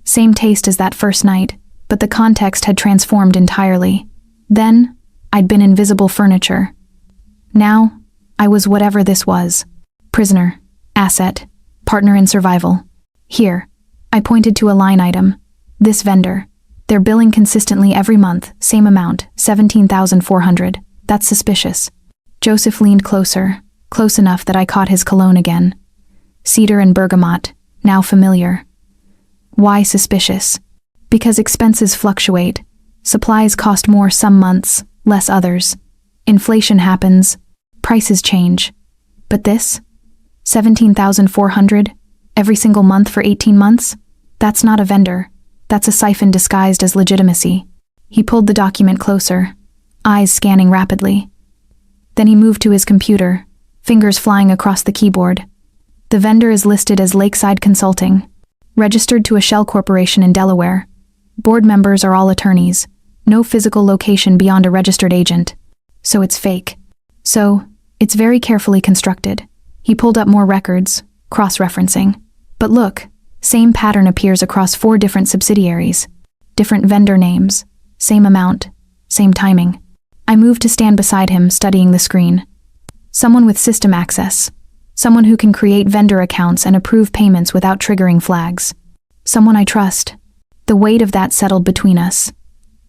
Same taste as that first night, but the context had transformed entirely. Then, I'd been invisible furniture. Now, I was whatever this was. Prisoner, asset, partner in survival. Here, I pointed to a line item. This vendor. They're billing consistently every month, same amount, $17,400. That's suspicious. Joseph leaned closer, close enough that I caught his cologne again. Cedar and bergamot, now familiar. Why suspicious? Because expenses fluctuate. Supplies cost more some months, less others. Inflation happens. Prices change. But this? $17,400? Every single month for 18 months? That's not a vendor. That's a siphon disguised as legitimacy. He pulled the document closer, eyes scanning rapidly. Then he moved to his computer, fingers flying across the keyboard. The vendor is listed as Lakeside Consulting, registered to a shell corporation in Delaware. Board members are all attorneys. No physical location beyond a registered agent. So it's fake. So, it's very carefully constructed. He pulled up more records, cross-referencing. But look, same pattern appears across 4 different subsidiaries. Different vendor names, same amount, same timing. I moved to stand beside him, studying the screen. Someone with system access. Someone who can create vendor accounts and approve payments without triggering flags. Someone I trust. The weight of that settled between us.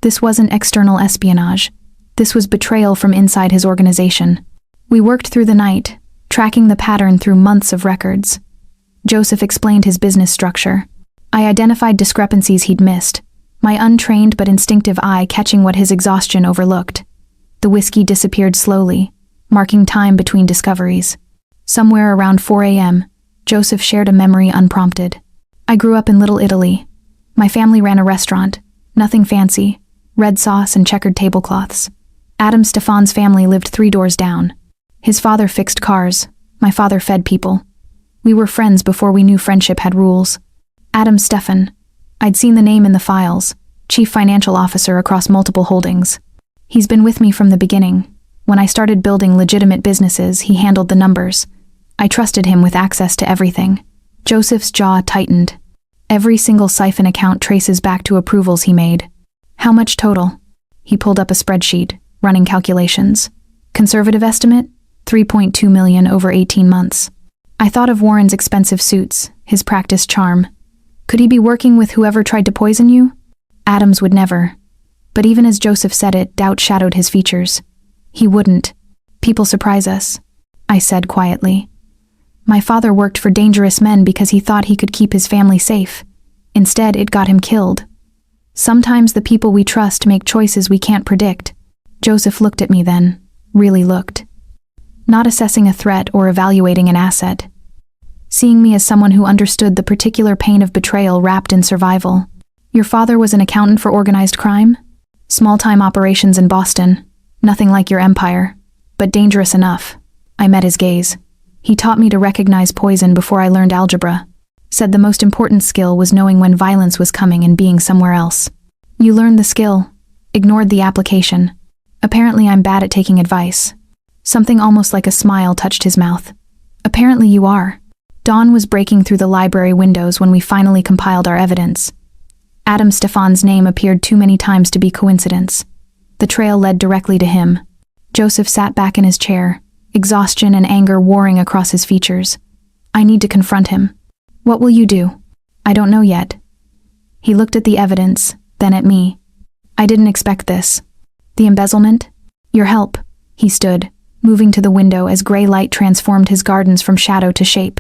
This wasn't external espionage. This was betrayal from inside his organization. We worked through the night, tracking the pattern through months of records. Joseph explained his business structure. I identified discrepancies he'd missed, my untrained but instinctive eye catching what his exhaustion overlooked. The whiskey disappeared slowly, marking time between discoveries. Somewhere around 4 a.m., Joseph shared a memory unprompted. I grew up in Little Italy. My family ran a restaurant, nothing fancy, red sauce and checkered tablecloths. Adam Stefan's family lived 3 doors down. His father fixed cars, my father fed people. We were friends before we knew friendship had rules. Adam Stefan. I'd seen the name in the files, chief financial officer across multiple holdings. He's been with me from the beginning. When I started building legitimate businesses, he handled the numbers. I trusted him with access to everything. Joseph's jaw tightened. Every single siphon account traces back to approvals he made. How much total? He pulled up a spreadsheet, running calculations. Conservative estimate? 3.2 million over 18 months. I thought of Warren's expensive suits, his practice charm. Could he be working with whoever tried to poison you? Adams would never. But even as Joseph said it, doubt shadowed his features. He wouldn't. People surprise us, I said quietly. My father worked for dangerous men because he thought he could keep his family safe. Instead, it got him killed. Sometimes the people we trust make choices we can't predict. Joseph looked at me then, really looked. Not assessing a threat or evaluating an asset. Seeing me as someone who understood the particular pain of betrayal wrapped in survival. Your father was an accountant for organized crime? Small-time operations in Boston. Nothing like your empire, but dangerous enough. I met his gaze. He taught me to recognize poison before I learned algebra. said the most important skill was knowing when violence was coming and being somewhere else. You learned the skill, ignored the application. Apparently I'm bad at taking advice. Something almost like a smile touched his mouth. Apparently you are. Dawn was breaking through the library windows when we finally compiled our evidence. Adam Stefan's name appeared too many times to be coincidence. The trail led directly to him. Joseph sat back in his chair, exhaustion and anger warring across his features. I need to confront him. What will you do? I don't know yet. He looked at the evidence, then at me. I didn't expect this. The embezzlement? Your help. He stood, moving to the window as gray light transformed his gardens from shadow to shape.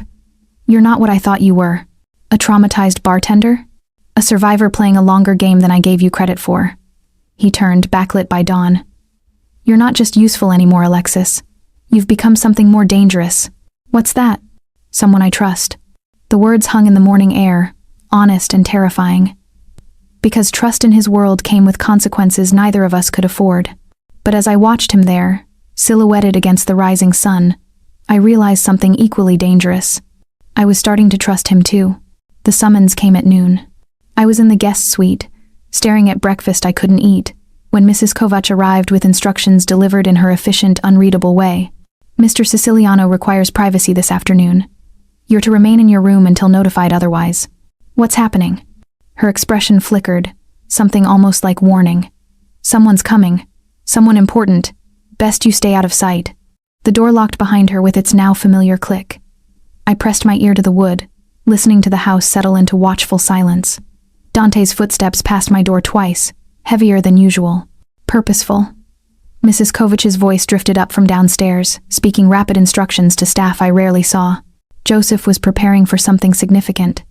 You're not what I thought you were. A traumatized bartender? A survivor playing a longer game than I gave you credit for. He turned, backlit by dawn. You're not just useful anymore, Alexis. You've become something more dangerous. What's that? Someone I trust. The words hung in the morning air, honest and terrifying. Because trust in his world came with consequences neither of us could afford. But as I watched him there, silhouetted against the rising sun, I realized something equally dangerous. I was starting to trust him too. The summons came at noon. I was in the guest suite, staring at breakfast I couldn't eat, when Mrs. Kovac arrived with instructions delivered in her efficient, unreadable way. Mr. Siciliano requires privacy this afternoon. You're to remain in your room until notified otherwise. What's happening? Her expression flickered, something almost like warning. Someone's coming. Someone important. Best you stay out of sight. The door locked behind her with its now familiar click. I pressed my ear to the wood, listening to the house settle into watchful silence. Dante's footsteps passed my door twice, heavier than usual. Purposeful. Mrs. Kovac's voice drifted up from downstairs, speaking rapid instructions to staff I rarely saw. Joseph was preparing for something significant.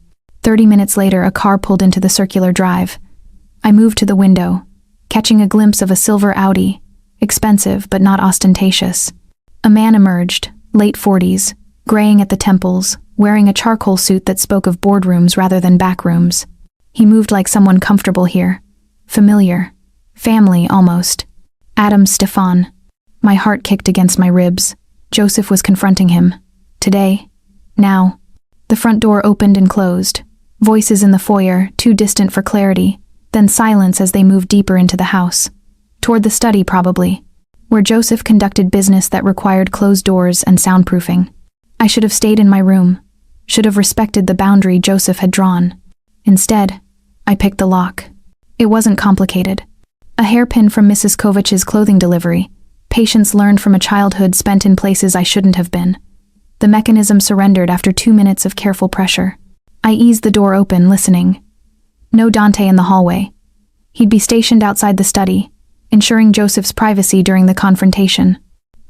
30 minutes later, a car pulled into the circular drive. I moved to the window, catching a glimpse of a silver Audi, expensive but not ostentatious. A man emerged, late 40s, graying at the temples, wearing a charcoal suit that spoke of boardrooms rather than back rooms. He moved like someone comfortable here. Familiar. Family, almost. Adam Stefan. My heart kicked against my ribs. Joseph was confronting him. Today. Now. The front door opened and closed. Voices in the foyer, too distant for clarity, then silence as they moved deeper into the house. Toward the study, probably, where Joseph conducted business that required closed doors and soundproofing. I should have stayed in my room, should have respected the boundary Joseph had drawn. Instead, I picked the lock. It wasn't complicated. A hairpin from Mrs. Kovac's clothing delivery, patience learned from a childhood spent in places I shouldn't have been. The mechanism surrendered after 2 minutes of careful pressure. I eased the door open, listening. No Dante in the hallway. He'd be stationed outside the study, ensuring Joseph's privacy during the confrontation.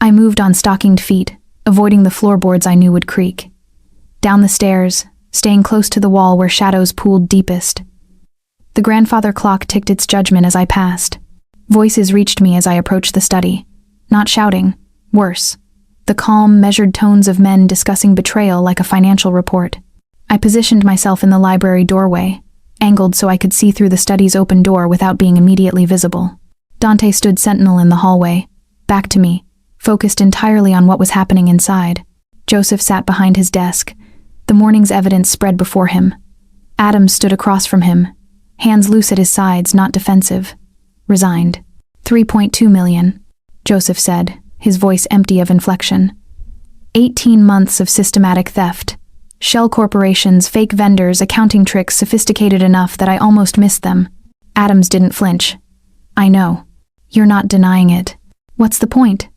I moved on stockinged feet, avoiding the floorboards I knew would creak. Down the stairs, staying close to the wall where shadows pooled deepest. The grandfather clock ticked its judgment as I passed. Voices reached me as I approached the study. Not shouting, worse. The calm, measured tones of men discussing betrayal like a financial report. I positioned myself in the library doorway, angled so I could see through the study's open door without being immediately visible. Dante stood sentinel in the hallway, back to me, focused entirely on what was happening inside. Joseph sat behind his desk. The morning's evidence spread before him. Adam stood across from him, hands loose at his sides, not defensive. Resigned. 3.2 million, Joseph said, his voice empty of inflection. 18 months of systematic theft. Shell corporations, fake vendors, accounting tricks sophisticated enough that I almost missed them. Adams didn't flinch. I know. You're not denying it. What's the point?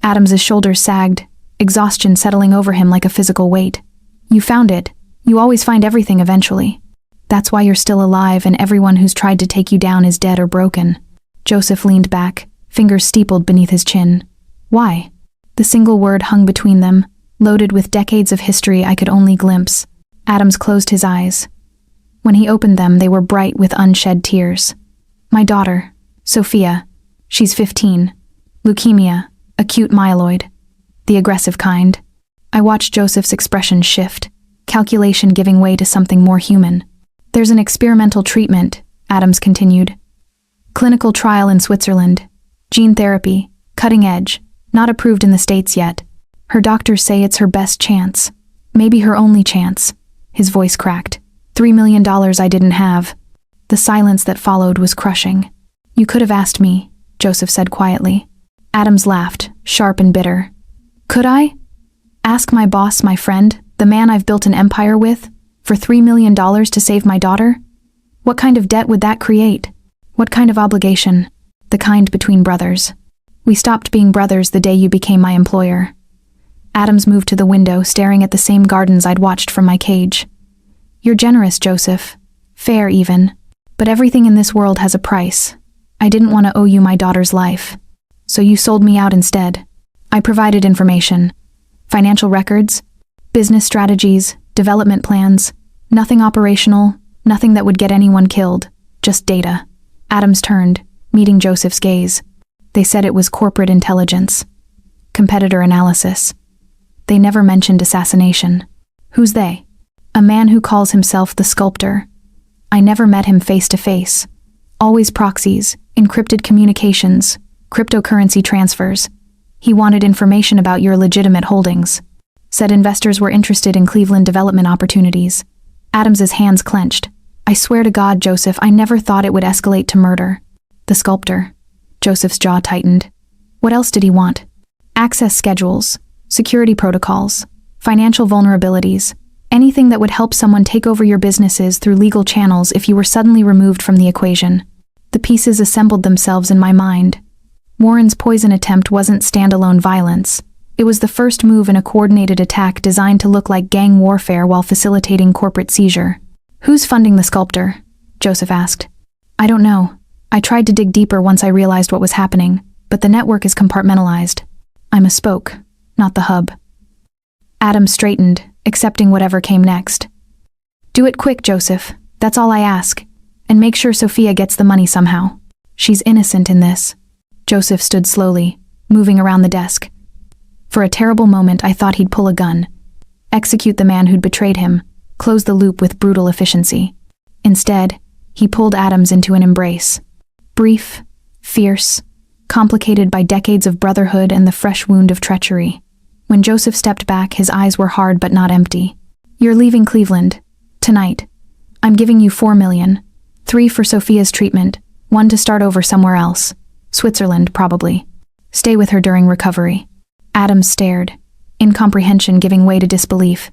Adams's shoulders sagged, exhaustion settling over him like a physical weight. You found it. You always find everything eventually. That's why you're still alive and everyone who's tried to take you down is dead or broken. Joseph leaned back, fingers steepled beneath his chin. Why? The single word hung between them, loaded with decades of history I could only glimpse. Adams closed his eyes. When he opened them, they were bright with unshed tears. My daughter, Sophia. She's 15. Leukemia, acute myeloid. The aggressive kind. I watched Joseph's expression shift, calculation giving way to something more human. There's an experimental treatment, Adams continued. Clinical trial in Switzerland. Gene therapy, cutting edge, not approved in the States yet. Her doctors say it's her best chance. Maybe her only chance. His voice cracked. $3 million I didn't have. The silence that followed was crushing. You could have asked me, Joseph said quietly. Adams laughed, sharp and bitter. Could I? Ask my boss, my friend, the man I've built an empire with, for $3 million to save my daughter? What kind of debt would that create? What kind of obligation? The kind between brothers. We stopped being brothers the day you became my employer. Adams moved to the window, staring at the same gardens I'd watched from my cage. You're generous, Joseph. Fair, even. But everything in this world has a price. I didn't want to owe you my daughter's life. So you sold me out instead. I provided information. Financial records, business strategies, development plans. Nothing operational, nothing that would get anyone killed. Just data. Adams turned, meeting Joseph's gaze. They said it was corporate intelligence. Competitor analysis. They never mentioned assassination. Who's they? A man who calls himself the Sculptor. I never met him face to face. Always proxies, encrypted communications, cryptocurrency transfers. He wanted information about your legitimate holdings. Said investors were interested in Cleveland development opportunities. Adams's hands clenched. I swear to God, Joseph, I never thought it would escalate to murder. The Sculptor. Joseph's jaw tightened. What else did he want? Access schedules, security protocols, financial vulnerabilities, anything that would help someone take over your businesses through legal channels if you were suddenly removed from the equation. The pieces assembled themselves in my mind. Warren's poison attempt wasn't standalone violence. It was the first move in a coordinated attack designed to look like gang warfare while facilitating corporate seizure. Who's funding the Sculptor? Joseph asked. I don't know. I tried to dig deeper once I realized what was happening, but the network is compartmentalized. I'm a spoke, not the hub. Adams straightened, accepting whatever came next. Do it quick, Joseph. That's all I ask. And make sure Sophia gets the money somehow. She's innocent in this. Joseph stood slowly, moving around the desk. For a terrible moment, I thought he'd pull a gun. Execute the man who'd betrayed him, close the loop with brutal efficiency. Instead, he pulled Adams into an embrace. Brief, fierce, complicated by decades of brotherhood and the fresh wound of treachery. When Joseph stepped back, his eyes were hard but not empty. You're leaving Cleveland. Tonight. I'm giving you $4 million. 3 for Sophia's treatment, 1 to start over somewhere else. Switzerland, probably. Stay with her during recovery. Adams stared, incomprehension giving way to disbelief.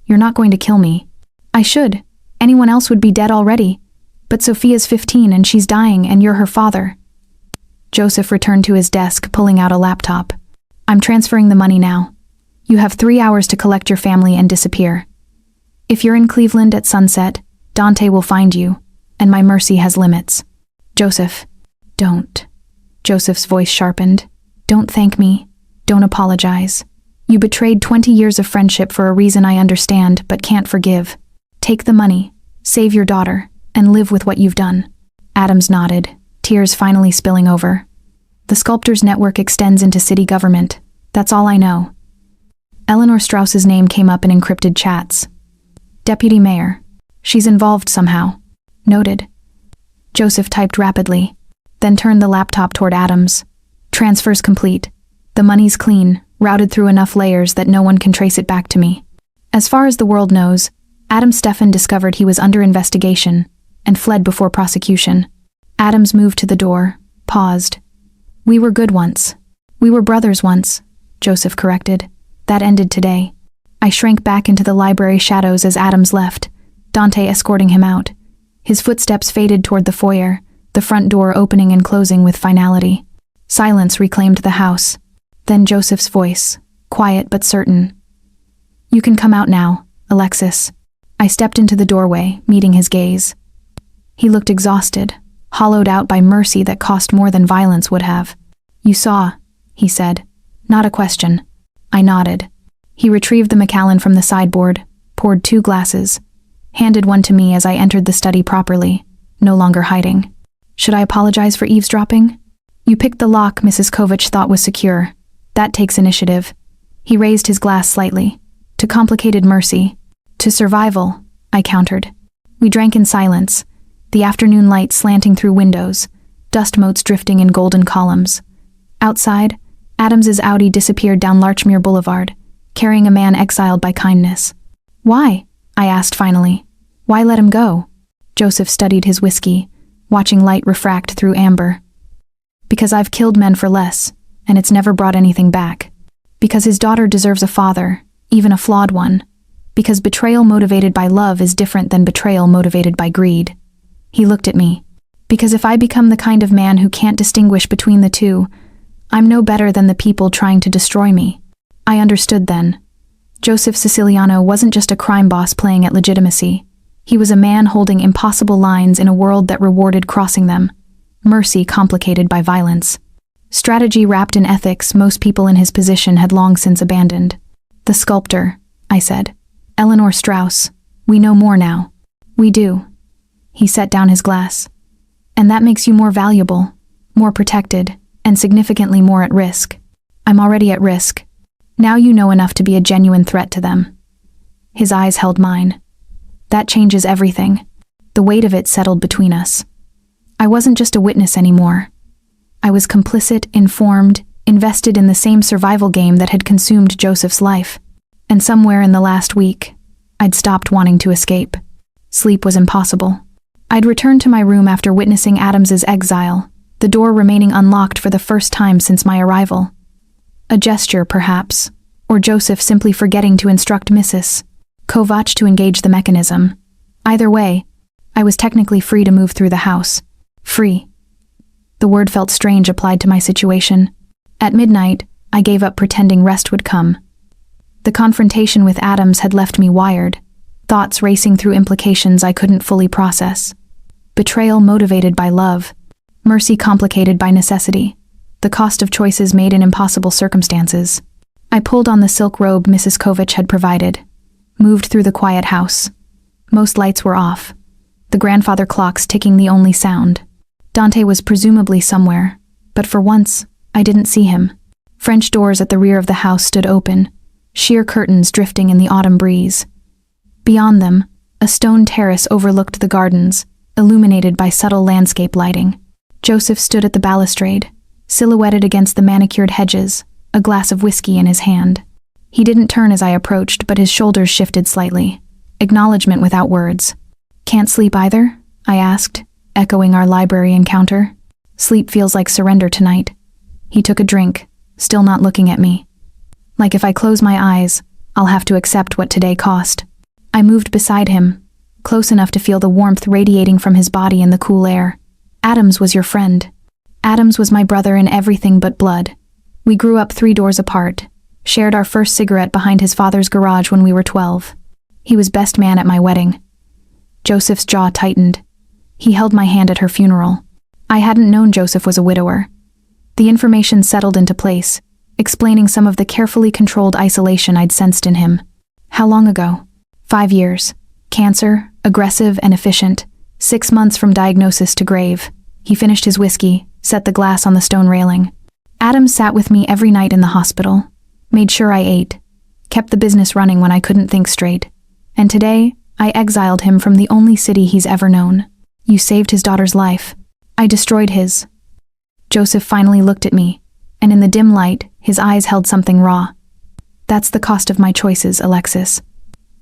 You're not going to kill me. I should. Anyone else would be dead already. But Sophia's 15 and she's dying and you're her father. Joseph returned to his desk, pulling out a laptop. I'm transferring the money now. You have 3 hours to collect your family and disappear. If you're in Cleveland at sunset, Dante will find you, and my mercy has limits. Joseph. Don't. Joseph's voice sharpened. Don't thank me. Don't apologize. You betrayed 20 years of friendship for a reason I understand but can't forgive. Take the money, save your daughter, and live with what you've done. Adams nodded, tears finally spilling over. The Sculptor's network extends into city government. That's all I know. Eleanor Strauss's name came up in encrypted chats. Deputy Mayor. She's involved somehow. Noted. Joseph typed rapidly, then turned the laptop toward Adams. Transfers complete. The money's clean, routed through enough layers that no one can trace it back to me. As far as the world knows, Adam Stephan discovered he was under investigation and fled before prosecution. Adams moved to the door, paused. We were good once. We were brothers once, Joseph corrected. That ended today. I shrank back into the library shadows as Adams left, Dante escorting him out. His footsteps faded toward the foyer, the front door opening and closing with finality. Silence reclaimed the house. Then Joseph's voice, quiet but certain. You can come out now, Alexis. I stepped into the doorway, meeting his gaze. He looked exhausted, hollowed out by mercy that cost more than violence would have. You saw, he said. Not a question. I nodded. He retrieved the Macallan from the sideboard, poured 2 glasses, handed one to me as I entered the study properly, no longer hiding. Should I apologize for eavesdropping? You picked the lock Mrs. Kovich thought was secure. That takes initiative. He raised his glass slightly. To complicated mercy. To survival, I countered. We drank in silence, the afternoon light slanting through windows, dust motes drifting in golden columns. Outside, Adams's Audi disappeared down Larchmere Boulevard, carrying a man exiled by kindness. Why? I asked finally. Why let him go? Joseph studied his whiskey, watching light refract through amber. Because I've killed men for less, and it's never brought anything back. Because his daughter deserves a father, even a flawed one. Because betrayal motivated by love is different than betrayal motivated by greed. He looked at me. Because if I become the kind of man who can't distinguish between the two, I'm no better than the people trying to destroy me. I understood then. Joseph Siciliano wasn't just a crime boss playing at legitimacy. He was a man holding impossible lines in a world that rewarded crossing them. Mercy complicated by violence. Strategy wrapped in ethics most people in his position had long since abandoned. The sculptor, I said. Eleanor Strauss. We know more now. We do. He set down his glass. And that makes you more valuable, more protected, and significantly more at risk. I'm already at risk. Now you know enough to be a genuine threat to them. His eyes held mine. That changes everything. The weight of it settled between us. I wasn't just a witness anymore. I was complicit, informed, invested in the same survival game that had consumed Joseph's life. And somewhere in the last week, I'd stopped wanting to escape. Sleep was impossible. I'd returned to my room after witnessing Adams's exile, the door remaining unlocked for the first time since my arrival. A gesture, perhaps, or Joseph simply forgetting to instruct Mrs. Kovac to engage the mechanism. Either way, I was technically free to move through the house. Free. The word felt strange applied to my situation. At midnight, I gave up pretending rest would come. The confrontation with Adams had left me wired, thoughts racing through implications I couldn't fully process. Betrayal motivated by love, mercy complicated by necessity, the cost of choices made in impossible circumstances. I pulled on the silk robe Mrs. Kovac had provided, moved through the quiet house. Most lights were off, the grandfather clocks ticking the only sound. Dante was presumably somewhere, but for once, I didn't see him. French doors at the rear of the house stood open, sheer curtains drifting in the autumn breeze. Beyond them, a stone terrace overlooked the gardens, illuminated by subtle landscape lighting. Joseph stood at the balustrade, silhouetted against the manicured hedges, a glass of whiskey in his hand. He didn't turn as I approached, but his shoulders shifted slightly. Acknowledgement without words. Can't sleep either? I asked, echoing our library encounter. Sleep feels like surrender tonight. He took a drink, still not looking at me. Like if I close my eyes, I'll have to accept what today cost. I moved beside him, close enough to feel the warmth radiating from his body in the cool air. Adams was your friend. Adams was my brother in everything but blood. We grew up 3 doors apart, shared our first cigarette behind his father's garage when we were 12. He was best man at my wedding. Joseph's jaw tightened. He held my hand at her funeral. I hadn't known Joseph was a widower. The information settled into place, explaining some of the carefully controlled isolation I'd sensed in him. How long ago? 5 years. Cancer, aggressive and efficient. 6 months from diagnosis to grave. He finished his whiskey, set the glass on the stone railing. Adams sat with me every night in the hospital, made sure I ate, kept the business running when I couldn't think straight. And today, I exiled him from the only city he's ever known. You saved his daughter's life. I destroyed his. Joseph finally looked at me, and in the dim light, his eyes held something raw. That's the cost of my choices, Alexis.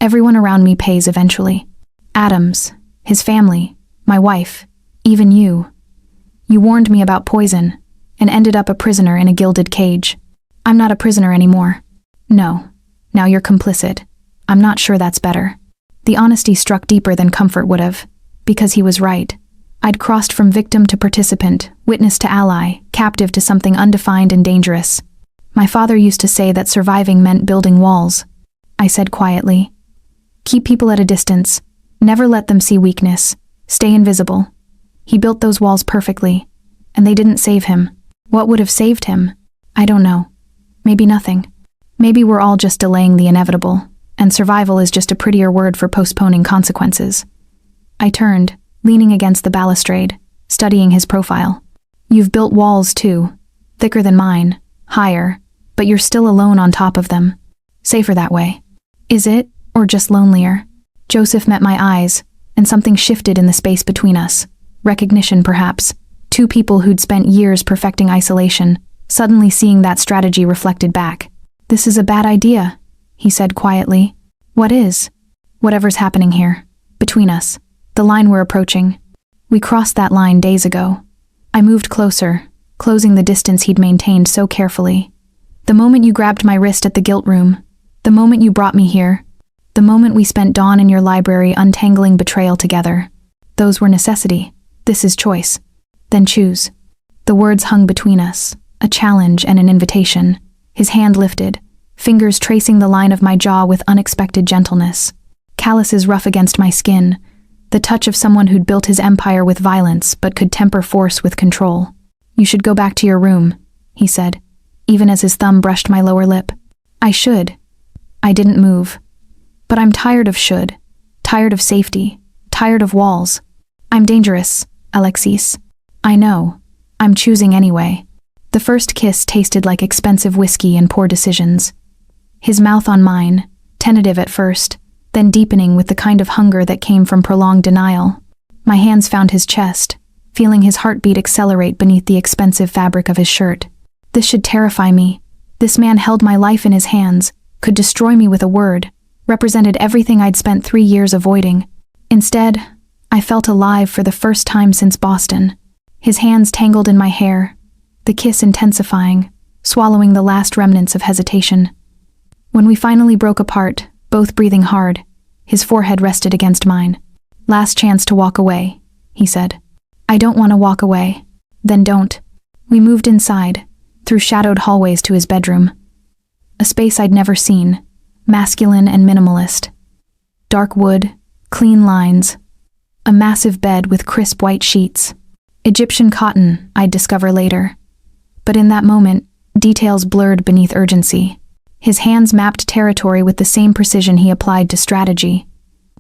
Everyone around me pays eventually. Adams, his family, my wife, even you. You warned me about poison, and ended up a prisoner in a gilded cage. I'm not a prisoner anymore. No. Now you're complicit. I'm not sure that's better. The honesty struck deeper than comfort would have, because he was right. I'd crossed from victim to participant, witness to ally, captive to something undefined and dangerous. My father used to say that surviving meant building walls. I said quietly. Keep people at a distance. Never let them see weakness. Stay invisible. He built those walls perfectly, and they didn't save him. What would have saved him? I don't know. Maybe nothing. Maybe we're all just delaying the inevitable, and survival is just a prettier word for postponing consequences. I turned, leaning against the balustrade, studying his profile. You've built walls too, thicker than mine, higher, but you're still alone on top of them. Safer that way. Is it, or just lonelier? Joseph met my eyes, and something shifted in the space between us. Recognition, perhaps. 2 people who'd spent years perfecting isolation, suddenly seeing that strategy reflected back. This is a bad idea, he said quietly. What is? Whatever's happening here. Between us. The line we're approaching. We crossed that line days ago. I moved closer, closing the distance he'd maintained so carefully. The moment you grabbed my wrist at the guilt room. The moment you brought me here. The moment we spent dawn in your library untangling betrayal together. Those were necessity. This is choice. Then choose. The words hung between us, a challenge and an invitation. His hand lifted, fingers tracing the line of my jaw with unexpected gentleness. Calluses rough against my skin, the touch of someone who'd built his empire with violence but could temper force with control. You should go back to your room, he said, even as his thumb brushed my lower lip. I should. I didn't move. But I'm tired of should, tired of safety, tired of walls. I'm dangerous, Alexis. I know. I'm choosing anyway. The first kiss tasted like expensive whiskey and poor decisions. His mouth on mine, tentative at first, then deepening with the kind of hunger that came from prolonged denial. My hands found his chest, feeling his heartbeat accelerate beneath the expensive fabric of his shirt. This should terrify me. This man held my life in his hands, could destroy me with a word, represented everything I'd spent 3 years avoiding. Instead, I felt alive for the first time since Boston. His hands tangled in my hair, the kiss intensifying, swallowing the last remnants of hesitation. When we finally broke apart, both breathing hard, his forehead rested against mine. Last chance to walk away, he said. I don't want to walk away. Then don't. We moved inside, through shadowed hallways to his bedroom. A space I'd never seen, masculine and minimalist. Dark wood, clean lines, a massive bed with crisp white sheets. Egyptian cotton, I'd discover later. But in that moment, details blurred beneath urgency. His hands mapped territory with the same precision he applied to strategy,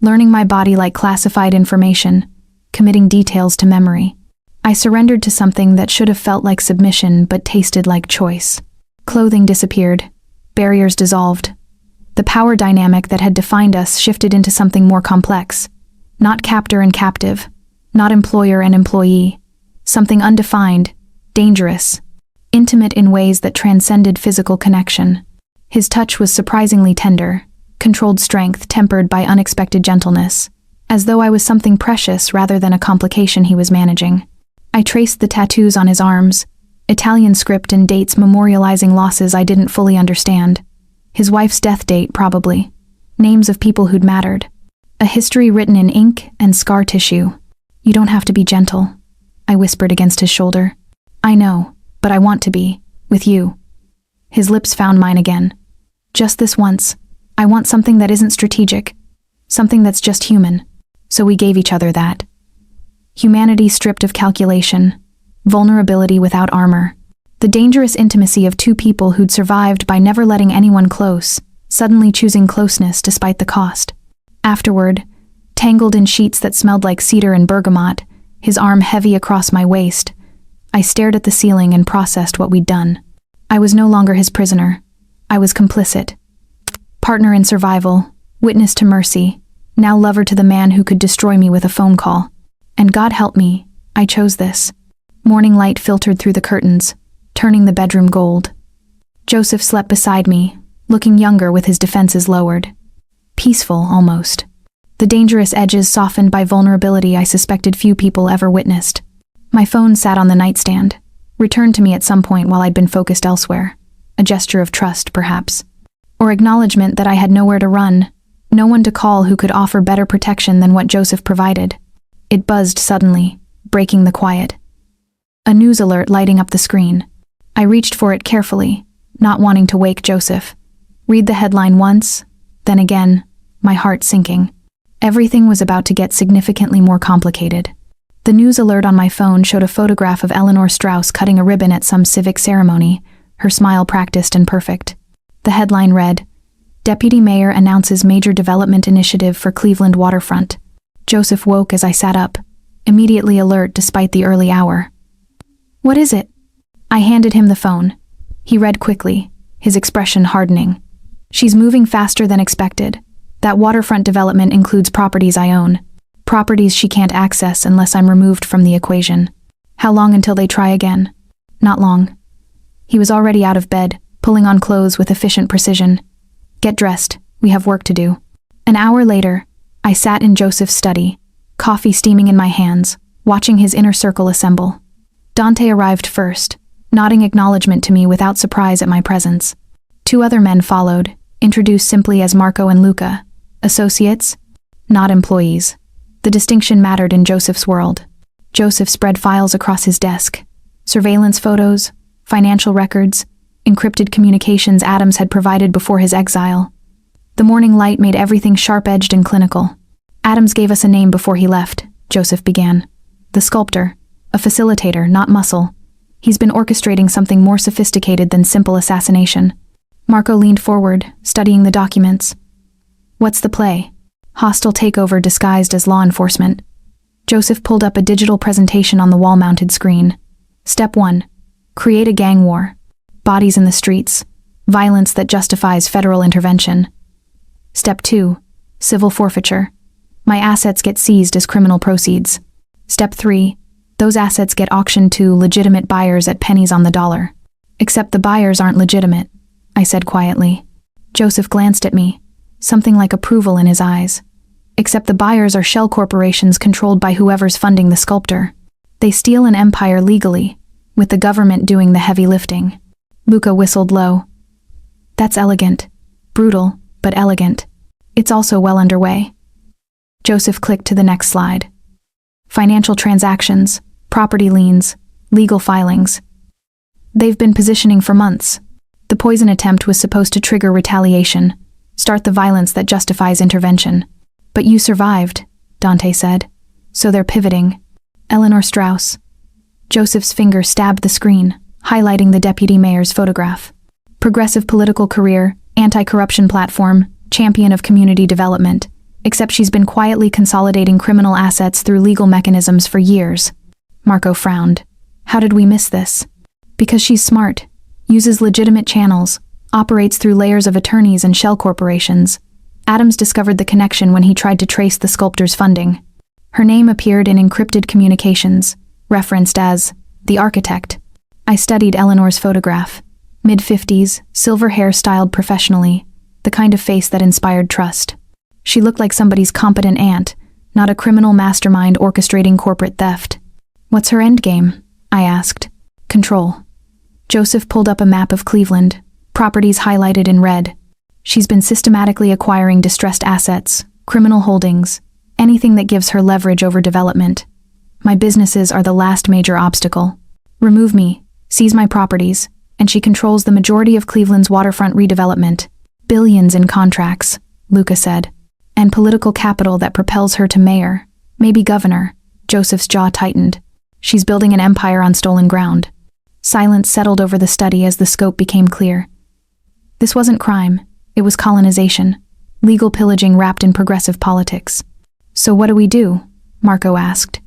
learning my body like classified information, committing details to memory. I surrendered to something that should have felt like submission but tasted like choice. Clothing disappeared, barriers dissolved. The power dynamic that had defined us shifted into something more complex. Not captor and captive, not employer and employee. Something undefined, dangerous, intimate in ways that transcended physical connection. His touch was surprisingly tender, controlled strength tempered by unexpected gentleness, as though I was something precious rather than a complication he was managing. I traced the tattoos on his arms, Italian script and dates memorializing losses I didn't fully understand. His wife's death date, probably. Names of people who'd mattered. A history written in ink and scar tissue. You don't have to be gentle, I whispered against his shoulder. I know, but I want to be, with you. His lips found mine again. Just this once. I want something that isn't strategic. Something that's just human. So we gave each other that. Humanity stripped of calculation. Vulnerability without armor. The dangerous intimacy of two people who'd survived by never letting anyone close, suddenly choosing closeness despite the cost. Afterward, tangled in sheets that smelled like cedar and bergamot, his arm heavy across my waist, I stared at the ceiling and processed what we'd done. I was no longer his prisoner. I was complicit. Partner in survival, witness to mercy, now lover to the man who could destroy me with a phone call. And God help me, I chose this. Morning light filtered through the curtains, turning the bedroom gold. Joseph slept beside me, looking younger with his defenses lowered. Peaceful, almost. The dangerous edges softened by vulnerability I suspected few people ever witnessed. My phone sat on the nightstand, returned to me at some point while I'd been focused elsewhere. A gesture of trust, perhaps. Or acknowledgement that I had nowhere to run, no one to call who could offer better protection than what Joseph provided. It buzzed suddenly, breaking the quiet. A news alert lighting up the screen. I reached for it carefully, not wanting to wake Joseph. Read the headline once, then again, my heart sinking. Everything was about to get significantly more complicated. The news alert on my phone showed a photograph of Eleanor Strauss cutting a ribbon at some civic ceremony, her smile practiced and perfect. The headline read, Deputy Mayor announces major development initiative for Cleveland waterfront. Joseph woke as I sat up, immediately alert despite the early hour. What is it? I handed him the phone. He read quickly, his expression hardening. She's moving faster than expected. That waterfront development includes properties I own. Properties she can't access unless I'm removed from the equation. How long until they try again? Not long. He was already out of bed, pulling on clothes with efficient precision. Get dressed, we have work to do. An hour later, I sat in Joseph's study, coffee steaming in my hands, watching his inner circle assemble. Dante arrived first, nodding acknowledgement to me without surprise at my presence. 2 other men followed, introduced simply as Marco and Luca. Associates, not employees. The distinction mattered in Joseph's world. Joseph spread files across his desk. Surveillance photos, financial records, encrypted communications Adams had provided before his exile. The morning light made everything sharp-edged and clinical. Adams gave us a name before he left, Joseph began. The sculptor, a facilitator, not muscle. He's been orchestrating something more sophisticated than simple assassination. Marco leaned forward, studying the documents. What's the play? Hostile takeover disguised as law enforcement. Joseph pulled up a digital presentation on the wall-mounted screen. Step 1. Create a gang war. Bodies in the streets. Violence that justifies federal intervention. Step 2. Civil forfeiture. My assets get seized as criminal proceeds. Step 3. Those assets get auctioned to legitimate buyers at pennies on the dollar. Except the buyers aren't legitimate, I said quietly. Joseph glanced at me, something like approval in his eyes. Except the buyers are shell corporations controlled by whoever's funding the sculptor. They steal an empire legally, with the government doing the heavy lifting. Luca whistled low. That's elegant. Brutal, but elegant. It's also well underway. Joseph clicked to the next slide. Financial transactions, property liens, legal filings. They've been positioning for months. The poison attempt was supposed to trigger retaliation, start the violence that justifies intervention. But you survived, Dante said. So they're pivoting. Eleanor Strauss. Joseph's finger stabbed the screen, highlighting the deputy mayor's photograph. Progressive political career, anti-corruption platform, champion of community development. Except she's been quietly consolidating criminal assets through legal mechanisms for years. Marco frowned. How did we miss this? Because she's smart, uses legitimate channels, operates through layers of attorneys and shell corporations. Adams discovered the connection when he tried to trace the sculptor's funding. Her name appeared in encrypted communications, referenced as the architect. I studied Eleanor's photograph. Mid-50s, silver hair styled professionally, the kind of face that inspired trust. She looked like somebody's competent aunt, not a criminal mastermind orchestrating corporate theft. What's her endgame? I asked. Control. Joseph pulled up a map of Cleveland, properties highlighted in red. She's been systematically acquiring distressed assets, criminal holdings, anything that gives her leverage over development. My businesses are the last major obstacle. Remove me, seize my properties, and she controls the majority of Cleveland's waterfront redevelopment. Billions in contracts, Luca said. And political capital that propels her to mayor, maybe governor. Joseph's jaw tightened. She's building an empire on stolen ground. Silence settled over the study as the scope became clear. This wasn't crime, it was colonization. Legal pillaging wrapped in progressive politics. So what do? Marco asked.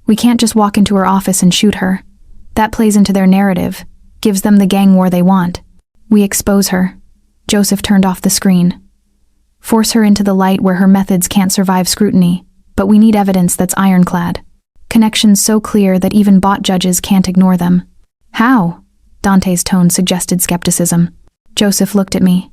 We can't just walk into her office and shoot her. That plays into their narrative, gives them the gang war they want. We expose her. Joseph turned off the screen. Force her into the light where her methods can't survive scrutiny, but we need evidence that's ironclad. Connections so clear that even bot judges can't ignore them. How? Dante's tone suggested skepticism. Joseph looked at me.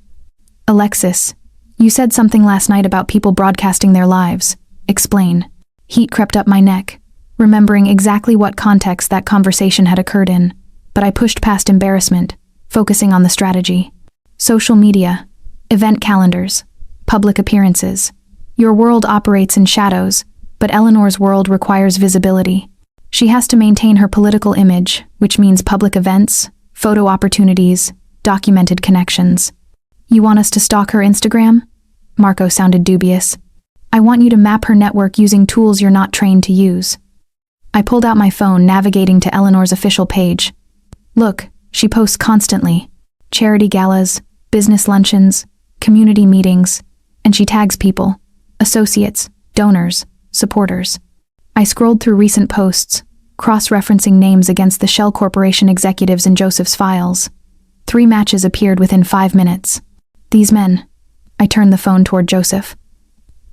Alexis, you said something last night about people broadcasting their lives. Explain. Heat crept up my neck, remembering exactly what context that conversation had occurred in, but I pushed past embarrassment, focusing on the strategy. Social media, event calendars, public appearances. Your world operates in shadows, but Eleanor's world requires visibility. She has to maintain her political image, which means public events, photo opportunities, documented connections. You want us to stalk her Instagram? Marco sounded dubious. I want you to map her network using tools you're not trained to use. I pulled out my phone, navigating to Eleanor's official page. Look, she posts constantly. Charity galas, business luncheons, community meetings, and she tags people, associates, donors, supporters. I scrolled through recent posts, cross-referencing names against the Shell Corporation executives in Joseph's files. 3 matches appeared within 5 minutes. These men. I turned the phone toward Joseph.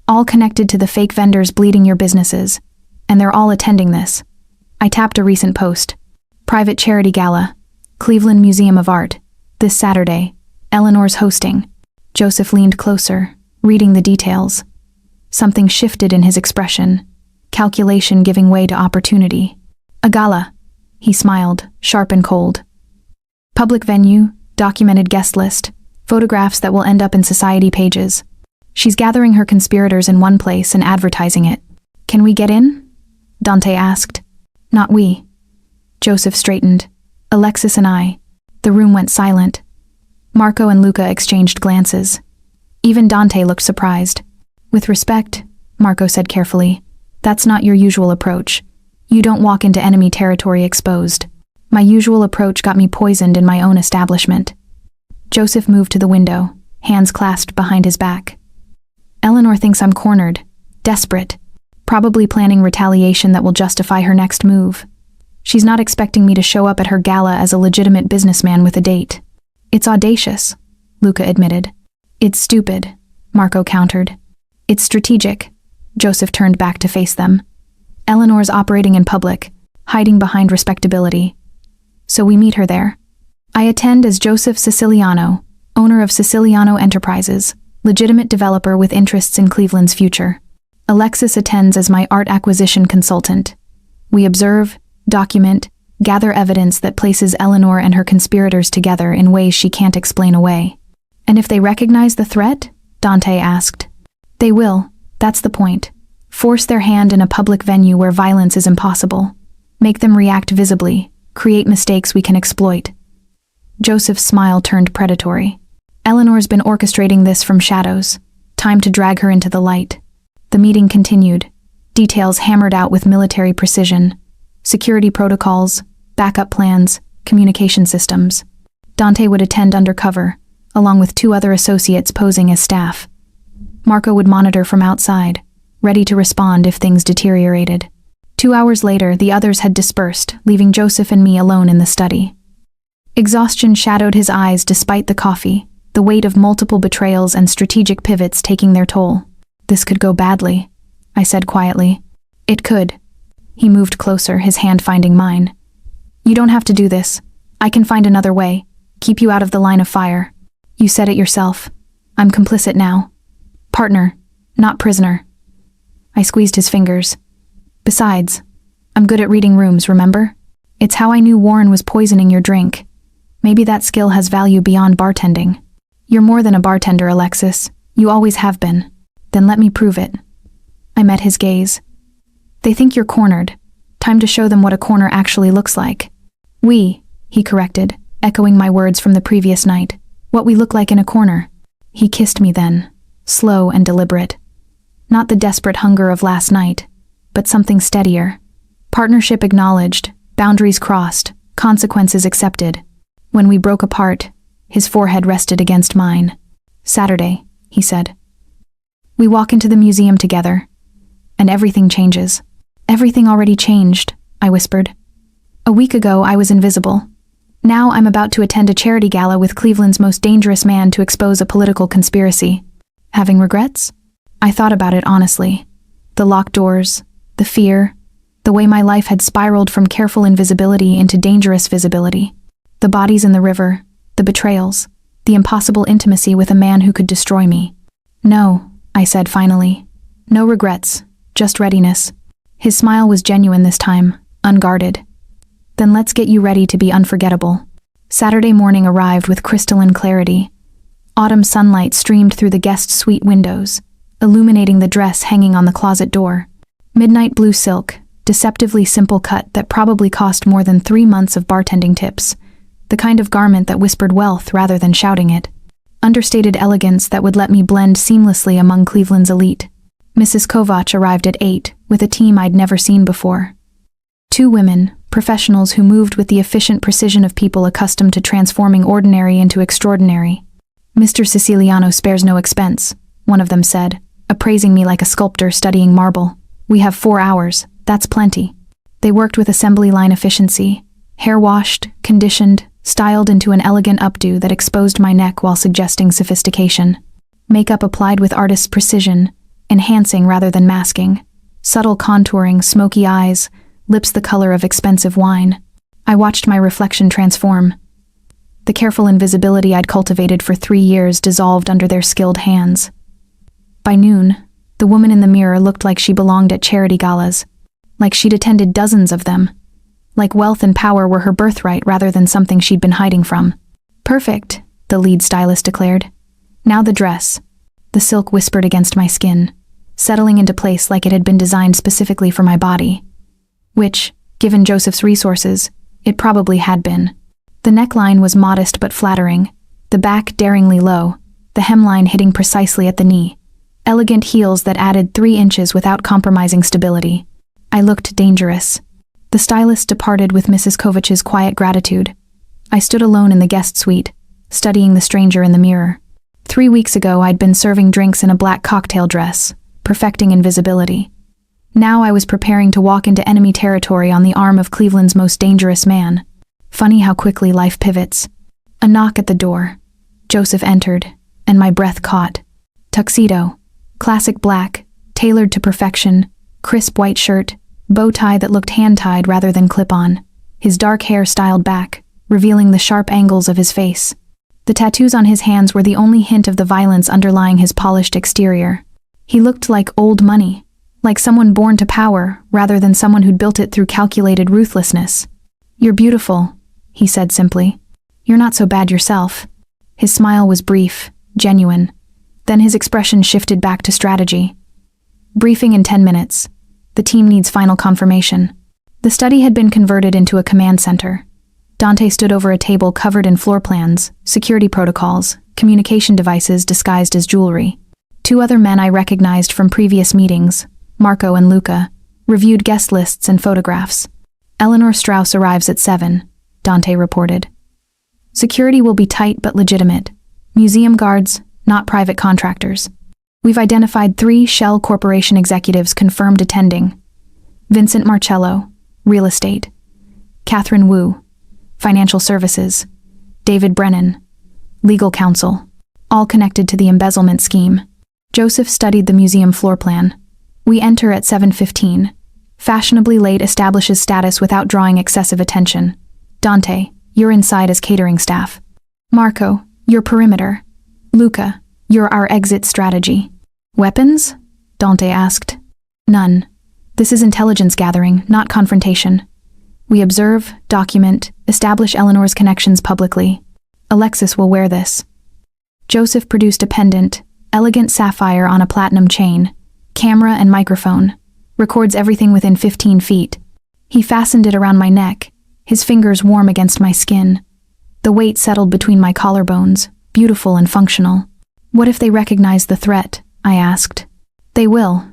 All connected to the fake vendors bleeding your businesses, and they're all attending this. I tapped a recent post. Private charity gala, Cleveland Museum of Art, this Saturday. Eleanor's hosting. Joseph leaned closer, reading the details. Something shifted in his expression, calculation giving way to opportunity. A gala. He smiled, sharp and cold. Public venue, documented guest list, photographs that will end up in society pages. She's gathering her conspirators in one place and advertising it. Can we get in? Dante asked. Not we. Joseph straightened. Alexis and I. The room went silent. Marco and Luca exchanged glances. Even Dante looked surprised. With respect, Marco said carefully, that's not your usual approach. You don't walk into enemy territory exposed. My usual approach got me poisoned in my own establishment. Joseph moved to the window, hands clasped behind his back. Eleanor thinks I'm cornered, desperate, probably planning retaliation that will justify her next move. She's not expecting me to show up at her gala as a legitimate businessman with a date. It's audacious, Luca admitted. It's stupid, Marco countered. It's strategic. Joseph turned back to face them. Eleanor's operating in public, hiding behind respectability. So we meet her there. I attend as Joseph Siciliano, owner of Siciliano Enterprises, legitimate developer with interests in Cleveland's future. Alexis attends as my art acquisition consultant. We observe, document, gather evidence that places Eleanor and her conspirators together in ways she can't explain away. And if they recognize the threat? Dante asked. They will, that's the point. Force their hand in a public venue where violence is impossible. Make them react visibly, create mistakes we can exploit. Joseph's smile turned predatory. Eleanor's been orchestrating this from shadows. Time to drag her into the light. The meeting continued, details hammered out with military precision. Security protocols, backup plans, communication systems. Dante would attend undercover, along with 2 other associates posing as staff. Marco would monitor from outside, ready to respond if things deteriorated. 2 hours later, the others had dispersed, leaving Joseph and me alone in the study. Exhaustion shadowed his eyes despite the coffee, the weight of multiple betrayals and strategic pivots taking their toll. This could go badly, I said quietly. It could. He moved closer, his hand finding mine. You don't have to do this. I can find another way. Keep you out of the line of fire. You said it yourself. I'm complicit now. Partner, not prisoner. I squeezed his fingers. Besides, I'm good at reading rooms, remember? It's how I knew Warren was poisoning your drink. Maybe that skill has value beyond bartending. You're more than a bartender, Alexis. You always have been. Then let me prove it. I met his gaze. They think you're cornered. Time to show them what a corner actually looks like. He corrected, echoing my words from the previous night. What we look like in a corner. He kissed me then, slow and deliberate. Not the desperate hunger of last night, but something steadier. Partnership acknowledged, boundaries crossed, consequences accepted. When we broke apart, his forehead rested against mine. Saturday, he said. We walk into the museum together, and everything changes. Everything already changed, I whispered. A week ago, I was invisible. Now I'm about to attend a charity gala with Cleveland's most dangerous man to expose a political conspiracy. Having regrets? I thought about it honestly. The locked doors, the fear, the way my life had spiraled from careful invisibility into dangerous visibility. The bodies in the river, the betrayals, the impossible intimacy with a man who could destroy me. No, I said finally. No regrets, just readiness. His smile was genuine this time, unguarded. Then let's get you ready to be unforgettable. Saturday morning arrived with crystalline clarity. Autumn sunlight streamed through the guest suite windows, illuminating the dress hanging on the closet door. Midnight blue silk, deceptively simple cut that probably cost more than 3 months of bartending tips. The kind of garment that whispered wealth rather than shouting it. Understated elegance that would let me blend seamlessly among Cleveland's elite. Mrs. Kovach arrived at 8, with a team I'd never seen before. 2 women, professionals who moved with the efficient precision of people accustomed to transforming ordinary into extraordinary. Mr. Siciliano spares no expense, one of them said, appraising me like a sculptor studying marble. We have 4 hours, that's plenty. They worked with assembly line efficiency, hair washed, conditioned, styled into an elegant updo that exposed my neck while suggesting sophistication. Makeup applied with artist's precision, enhancing rather than masking. Subtle contouring, smoky eyes, lips the color of expensive wine. I watched my reflection transform. The careful invisibility I'd cultivated for 3 years dissolved under their skilled hands. By noon, The woman in the mirror looked like she belonged at charity galas, like she'd attended dozens of them, like wealth and power were her birthright rather than something she'd been hiding from. "Perfect," the lead stylist declared. "Now the dress." The silk whispered against my skin, settling into place like it had been designed specifically for my body. Which, given Joseph's resources, it probably had been. The neckline was modest but flattering, the back daringly low, the hemline hitting precisely at the knee. Elegant heels that added 3 inches without compromising stability. I looked dangerous. The stylist departed with Mrs. Kovich's quiet gratitude. I stood alone in the guest suite, studying the stranger in the mirror. 3 weeks ago I'd been serving drinks in a black cocktail dress, perfecting invisibility. Now I was preparing to walk into enemy territory on the arm of Cleveland's most dangerous man. Funny how quickly life pivots. A knock at the door. Joseph entered, and my breath caught. Tuxedo. Classic black, tailored to perfection, crisp white shirt, bow tie that looked hand-tied rather than clip-on. His dark hair styled back, revealing the sharp angles of his face. The tattoos on his hands were the only hint of the violence underlying his polished exterior. He looked like old money, like someone born to power rather than someone who'd built it through calculated ruthlessness. "You're beautiful," he said simply. "You're not so bad yourself." His smile was brief, genuine. Then his expression shifted back to strategy. "Briefing in 10 minutes. The team needs final confirmation." The study had been converted into a command center. Dante stood over a table covered in floor plans, security protocols, communication devices disguised as jewelry. 2 other men I recognized from previous meetings, Marco and Luca, reviewed guest lists and photographs. "Eleanor Strauss arrives at 7, Dante reported. "Security will be tight but legitimate. Museum guards, not private contractors. We've identified 3 Shell Corporation executives confirmed attending. Vincent Marcello, real estate. Catherine Wu, financial services. David Brennan, legal counsel. All connected to the embezzlement scheme." Joseph studied the museum floor plan. "We enter at 7:15. Fashionably late establishes status without drawing excessive attention. Dante, you're inside as catering staff. Marco, you're perimeter. Luca, you're our exit strategy." "Weapons?" Dante asked. "None. This is intelligence gathering, not confrontation. We observe, document, establish Eleanor's connections publicly. Alexis will wear this." Joseph produced a pendant, elegant sapphire on a platinum chain, camera and microphone, records everything within 15 feet. He fastened it around my neck, his fingers warm against my skin. The weight settled between my collarbones, beautiful and functional. "What if they recognize the threat?" I asked. "They will.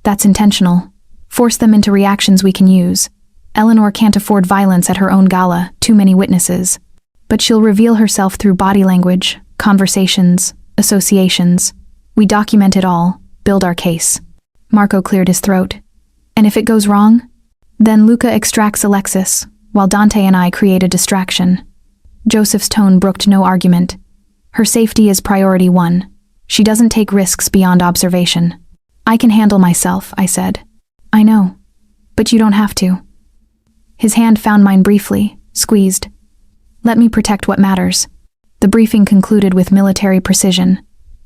That's intentional. Force them into reactions we can use. Eleanor can't afford violence at her own gala, too many witnesses. But she'll reveal herself through body language, conversations, associations. We document it all, build our case." Marco cleared his throat. "And if it goes wrong?" "Then Luca extracts Alexis, while Dante and I create a distraction." Joseph's tone brooked no argument. "Her safety is priority 1. She doesn't take risks beyond observation." "I can handle myself," I said. "I know. But you don't have to." His hand found mine briefly, squeezed. "Let me protect what matters." The briefing concluded with military precision.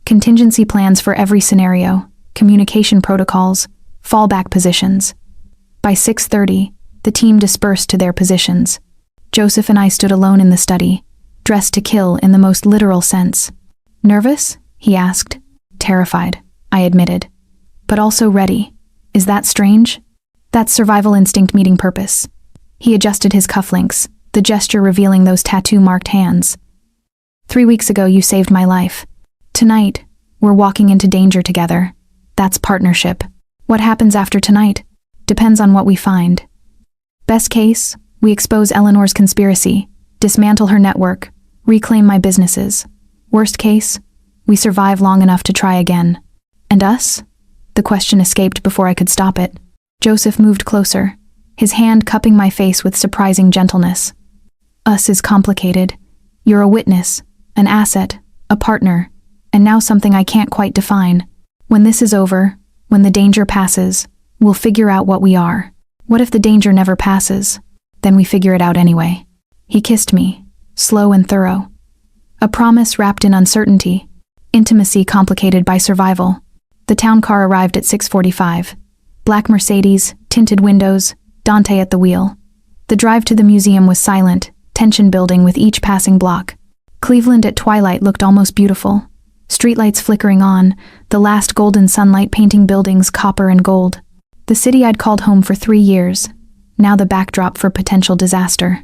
Contingency plans for every scenario, communication protocols, fallback positions. By 6:30, the team dispersed to their positions. Joseph and I stood alone in the study, dressed to kill in the most literal sense. "Nervous?" he asked. "Terrified," I admitted. "But also ready. Is that strange?" "That's survival instinct meeting purpose." He adjusted his cufflinks, the gesture revealing those tattoo-marked hands. 3 weeks ago you saved my life. Tonight, we're walking into danger together. That's partnership. What happens after tonight depends on what we find. Best case, we expose Eleanor's conspiracy, dismantle her network, reclaim my businesses. Worst case, we survive long enough to try again. And us? The question escaped before I could stop it. Joseph moved closer, his hand cupping my face with surprising gentleness. Us is complicated. You're a witness, an asset, a partner, and now something I can't quite define. When this is over, when the danger passes, we'll figure out what we are. What if the danger never passes? Then we figure it out anyway. He kissed me, slow and thorough. A promise wrapped in uncertainty, intimacy complicated by survival. The town car arrived at 6:45. Black Mercedes, tinted windows, Dante at the wheel. The drive to the museum was silent, tension building with each passing block. Cleveland at twilight looked almost beautiful. Streetlights flickering on, the last golden sunlight painting buildings copper and gold. The city I'd called home for 3 years, now the backdrop for potential disaster.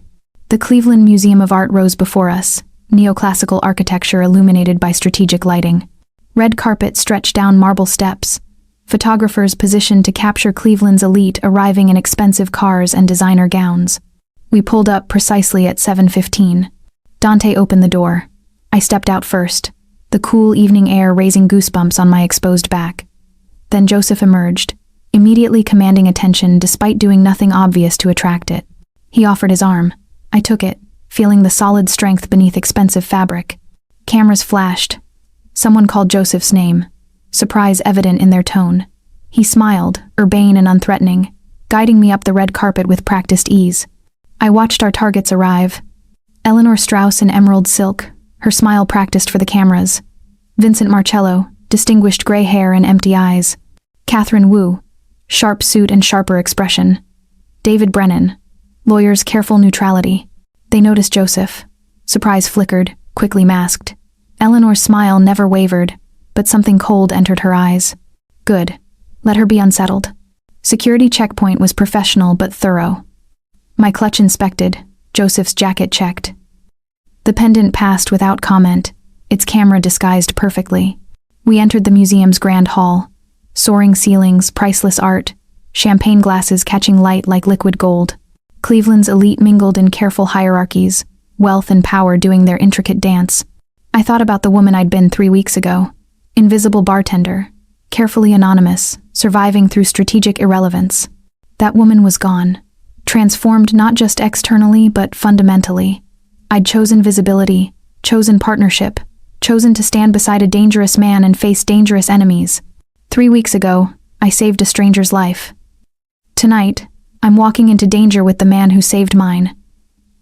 The Cleveland Museum of Art rose before us, neoclassical architecture illuminated by strategic lighting. Red carpet stretched down marble steps. Photographers positioned to capture Cleveland's elite arriving in expensive cars and designer gowns. We pulled up precisely at 7:15. Dante opened the door. I stepped out first, the cool evening air raising goosebumps on my exposed back. Then Joseph emerged, immediately commanding attention despite doing nothing obvious to attract it. He offered his arm. I took it, feeling the solid strength beneath expensive fabric. Cameras flashed. Someone called Joseph's name, surprise evident in their tone. He smiled, urbane and unthreatening, guiding me up the red carpet with practiced ease. I watched our targets arrive. Eleanor Strauss in emerald silk, her smile practiced for the cameras. Vincent Marcello, distinguished gray hair and empty eyes. Catherine Wu, sharp suit and sharper expression. David Brennan, lawyer's careful neutrality. They noticed Joseph. Surprise flickered, quickly masked. Eleanor's smile never wavered, but something cold entered her eyes. Good. Let her be unsettled. Security checkpoint was professional but thorough. My clutch inspected, Joseph's jacket checked. The pendant passed without comment, its camera disguised perfectly. We entered the museum's grand hall. Soaring ceilings, priceless art, champagne glasses catching light like liquid gold. Cleveland's elite mingled in careful hierarchies, wealth and power doing their intricate dance. I thought about the woman I'd been 3 weeks ago. Invisible bartender, carefully anonymous, surviving through strategic irrelevance. That woman was gone, transformed not just externally but fundamentally. I'd chosen visibility, chosen partnership, chosen to stand beside a dangerous man and face dangerous enemies. 3 weeks ago, I saved a stranger's life. Tonight, I'm walking into danger with the man who saved mine.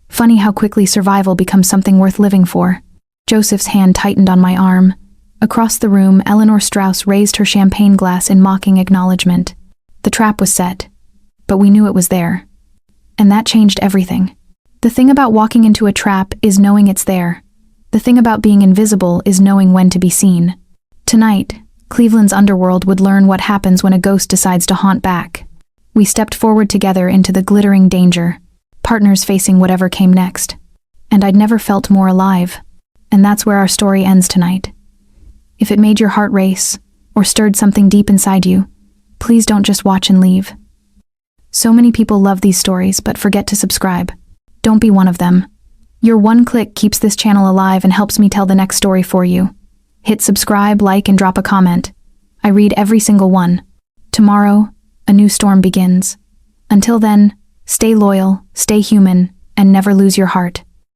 Funny how quickly survival becomes something worth living for. Joseph's hand tightened on my arm. Across the room, Eleanor Strauss raised her champagne glass in mocking acknowledgement. The trap was set, but we knew it was there. And that changed everything. The thing about walking into a trap is knowing it's there. The thing about being invisible is knowing when to be seen. Tonight, Cleveland's underworld would learn what happens when a ghost decides to haunt back. We stepped forward together into the glittering danger, partners facing whatever came next. And I'd never felt more alive. And that's where our story ends tonight. If it made your heart race, or stirred something deep inside you, please don't just watch and leave. So many people love these stories but forget to subscribe. Don't be one of them. Your one click keeps this channel alive and helps me tell the next story for you. Hit subscribe, like, and drop a comment. I read every single one. Tomorrow, a new storm begins. Until then, stay loyal, stay human, and never lose your heart.